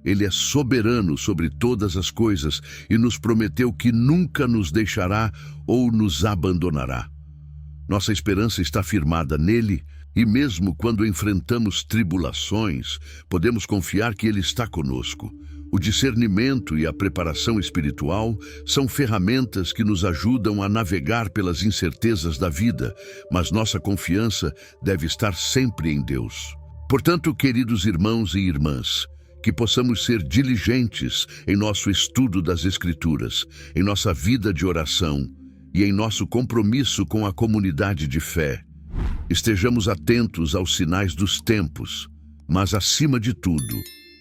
Ele é soberano sobre todas as coisas e nos prometeu que nunca nos deixará ou nos abandonará. Nossa esperança está firmada nele e mesmo quando enfrentamos tribulações, podemos confiar que ele está conosco. O discernimento e a preparação espiritual são ferramentas que nos ajudam a navegar pelas incertezas da vida, mas nossa confiança deve estar sempre em Deus. Portanto, queridos irmãos e irmãs, que possamos ser diligentes em nosso estudo das Escrituras, em nossa vida de oração e em nosso compromisso com a comunidade de fé. Estejamos atentos aos sinais dos tempos, mas, acima de tudo,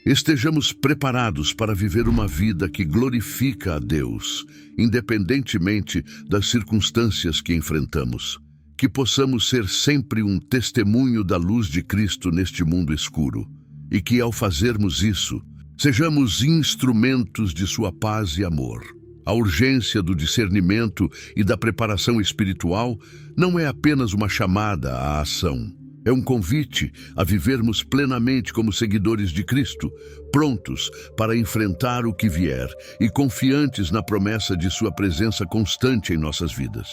estejamos preparados para viver uma vida que glorifica a Deus, independentemente das circunstâncias que enfrentamos. Que possamos ser sempre um testemunho da luz de Cristo neste mundo escuro. E que, ao fazermos isso, sejamos instrumentos de sua paz e amor. A urgência do discernimento e da preparação espiritual não é apenas uma chamada à ação. É um convite a vivermos plenamente como seguidores de Cristo, prontos para enfrentar o que vier e confiantes na promessa de sua presença constante em nossas vidas.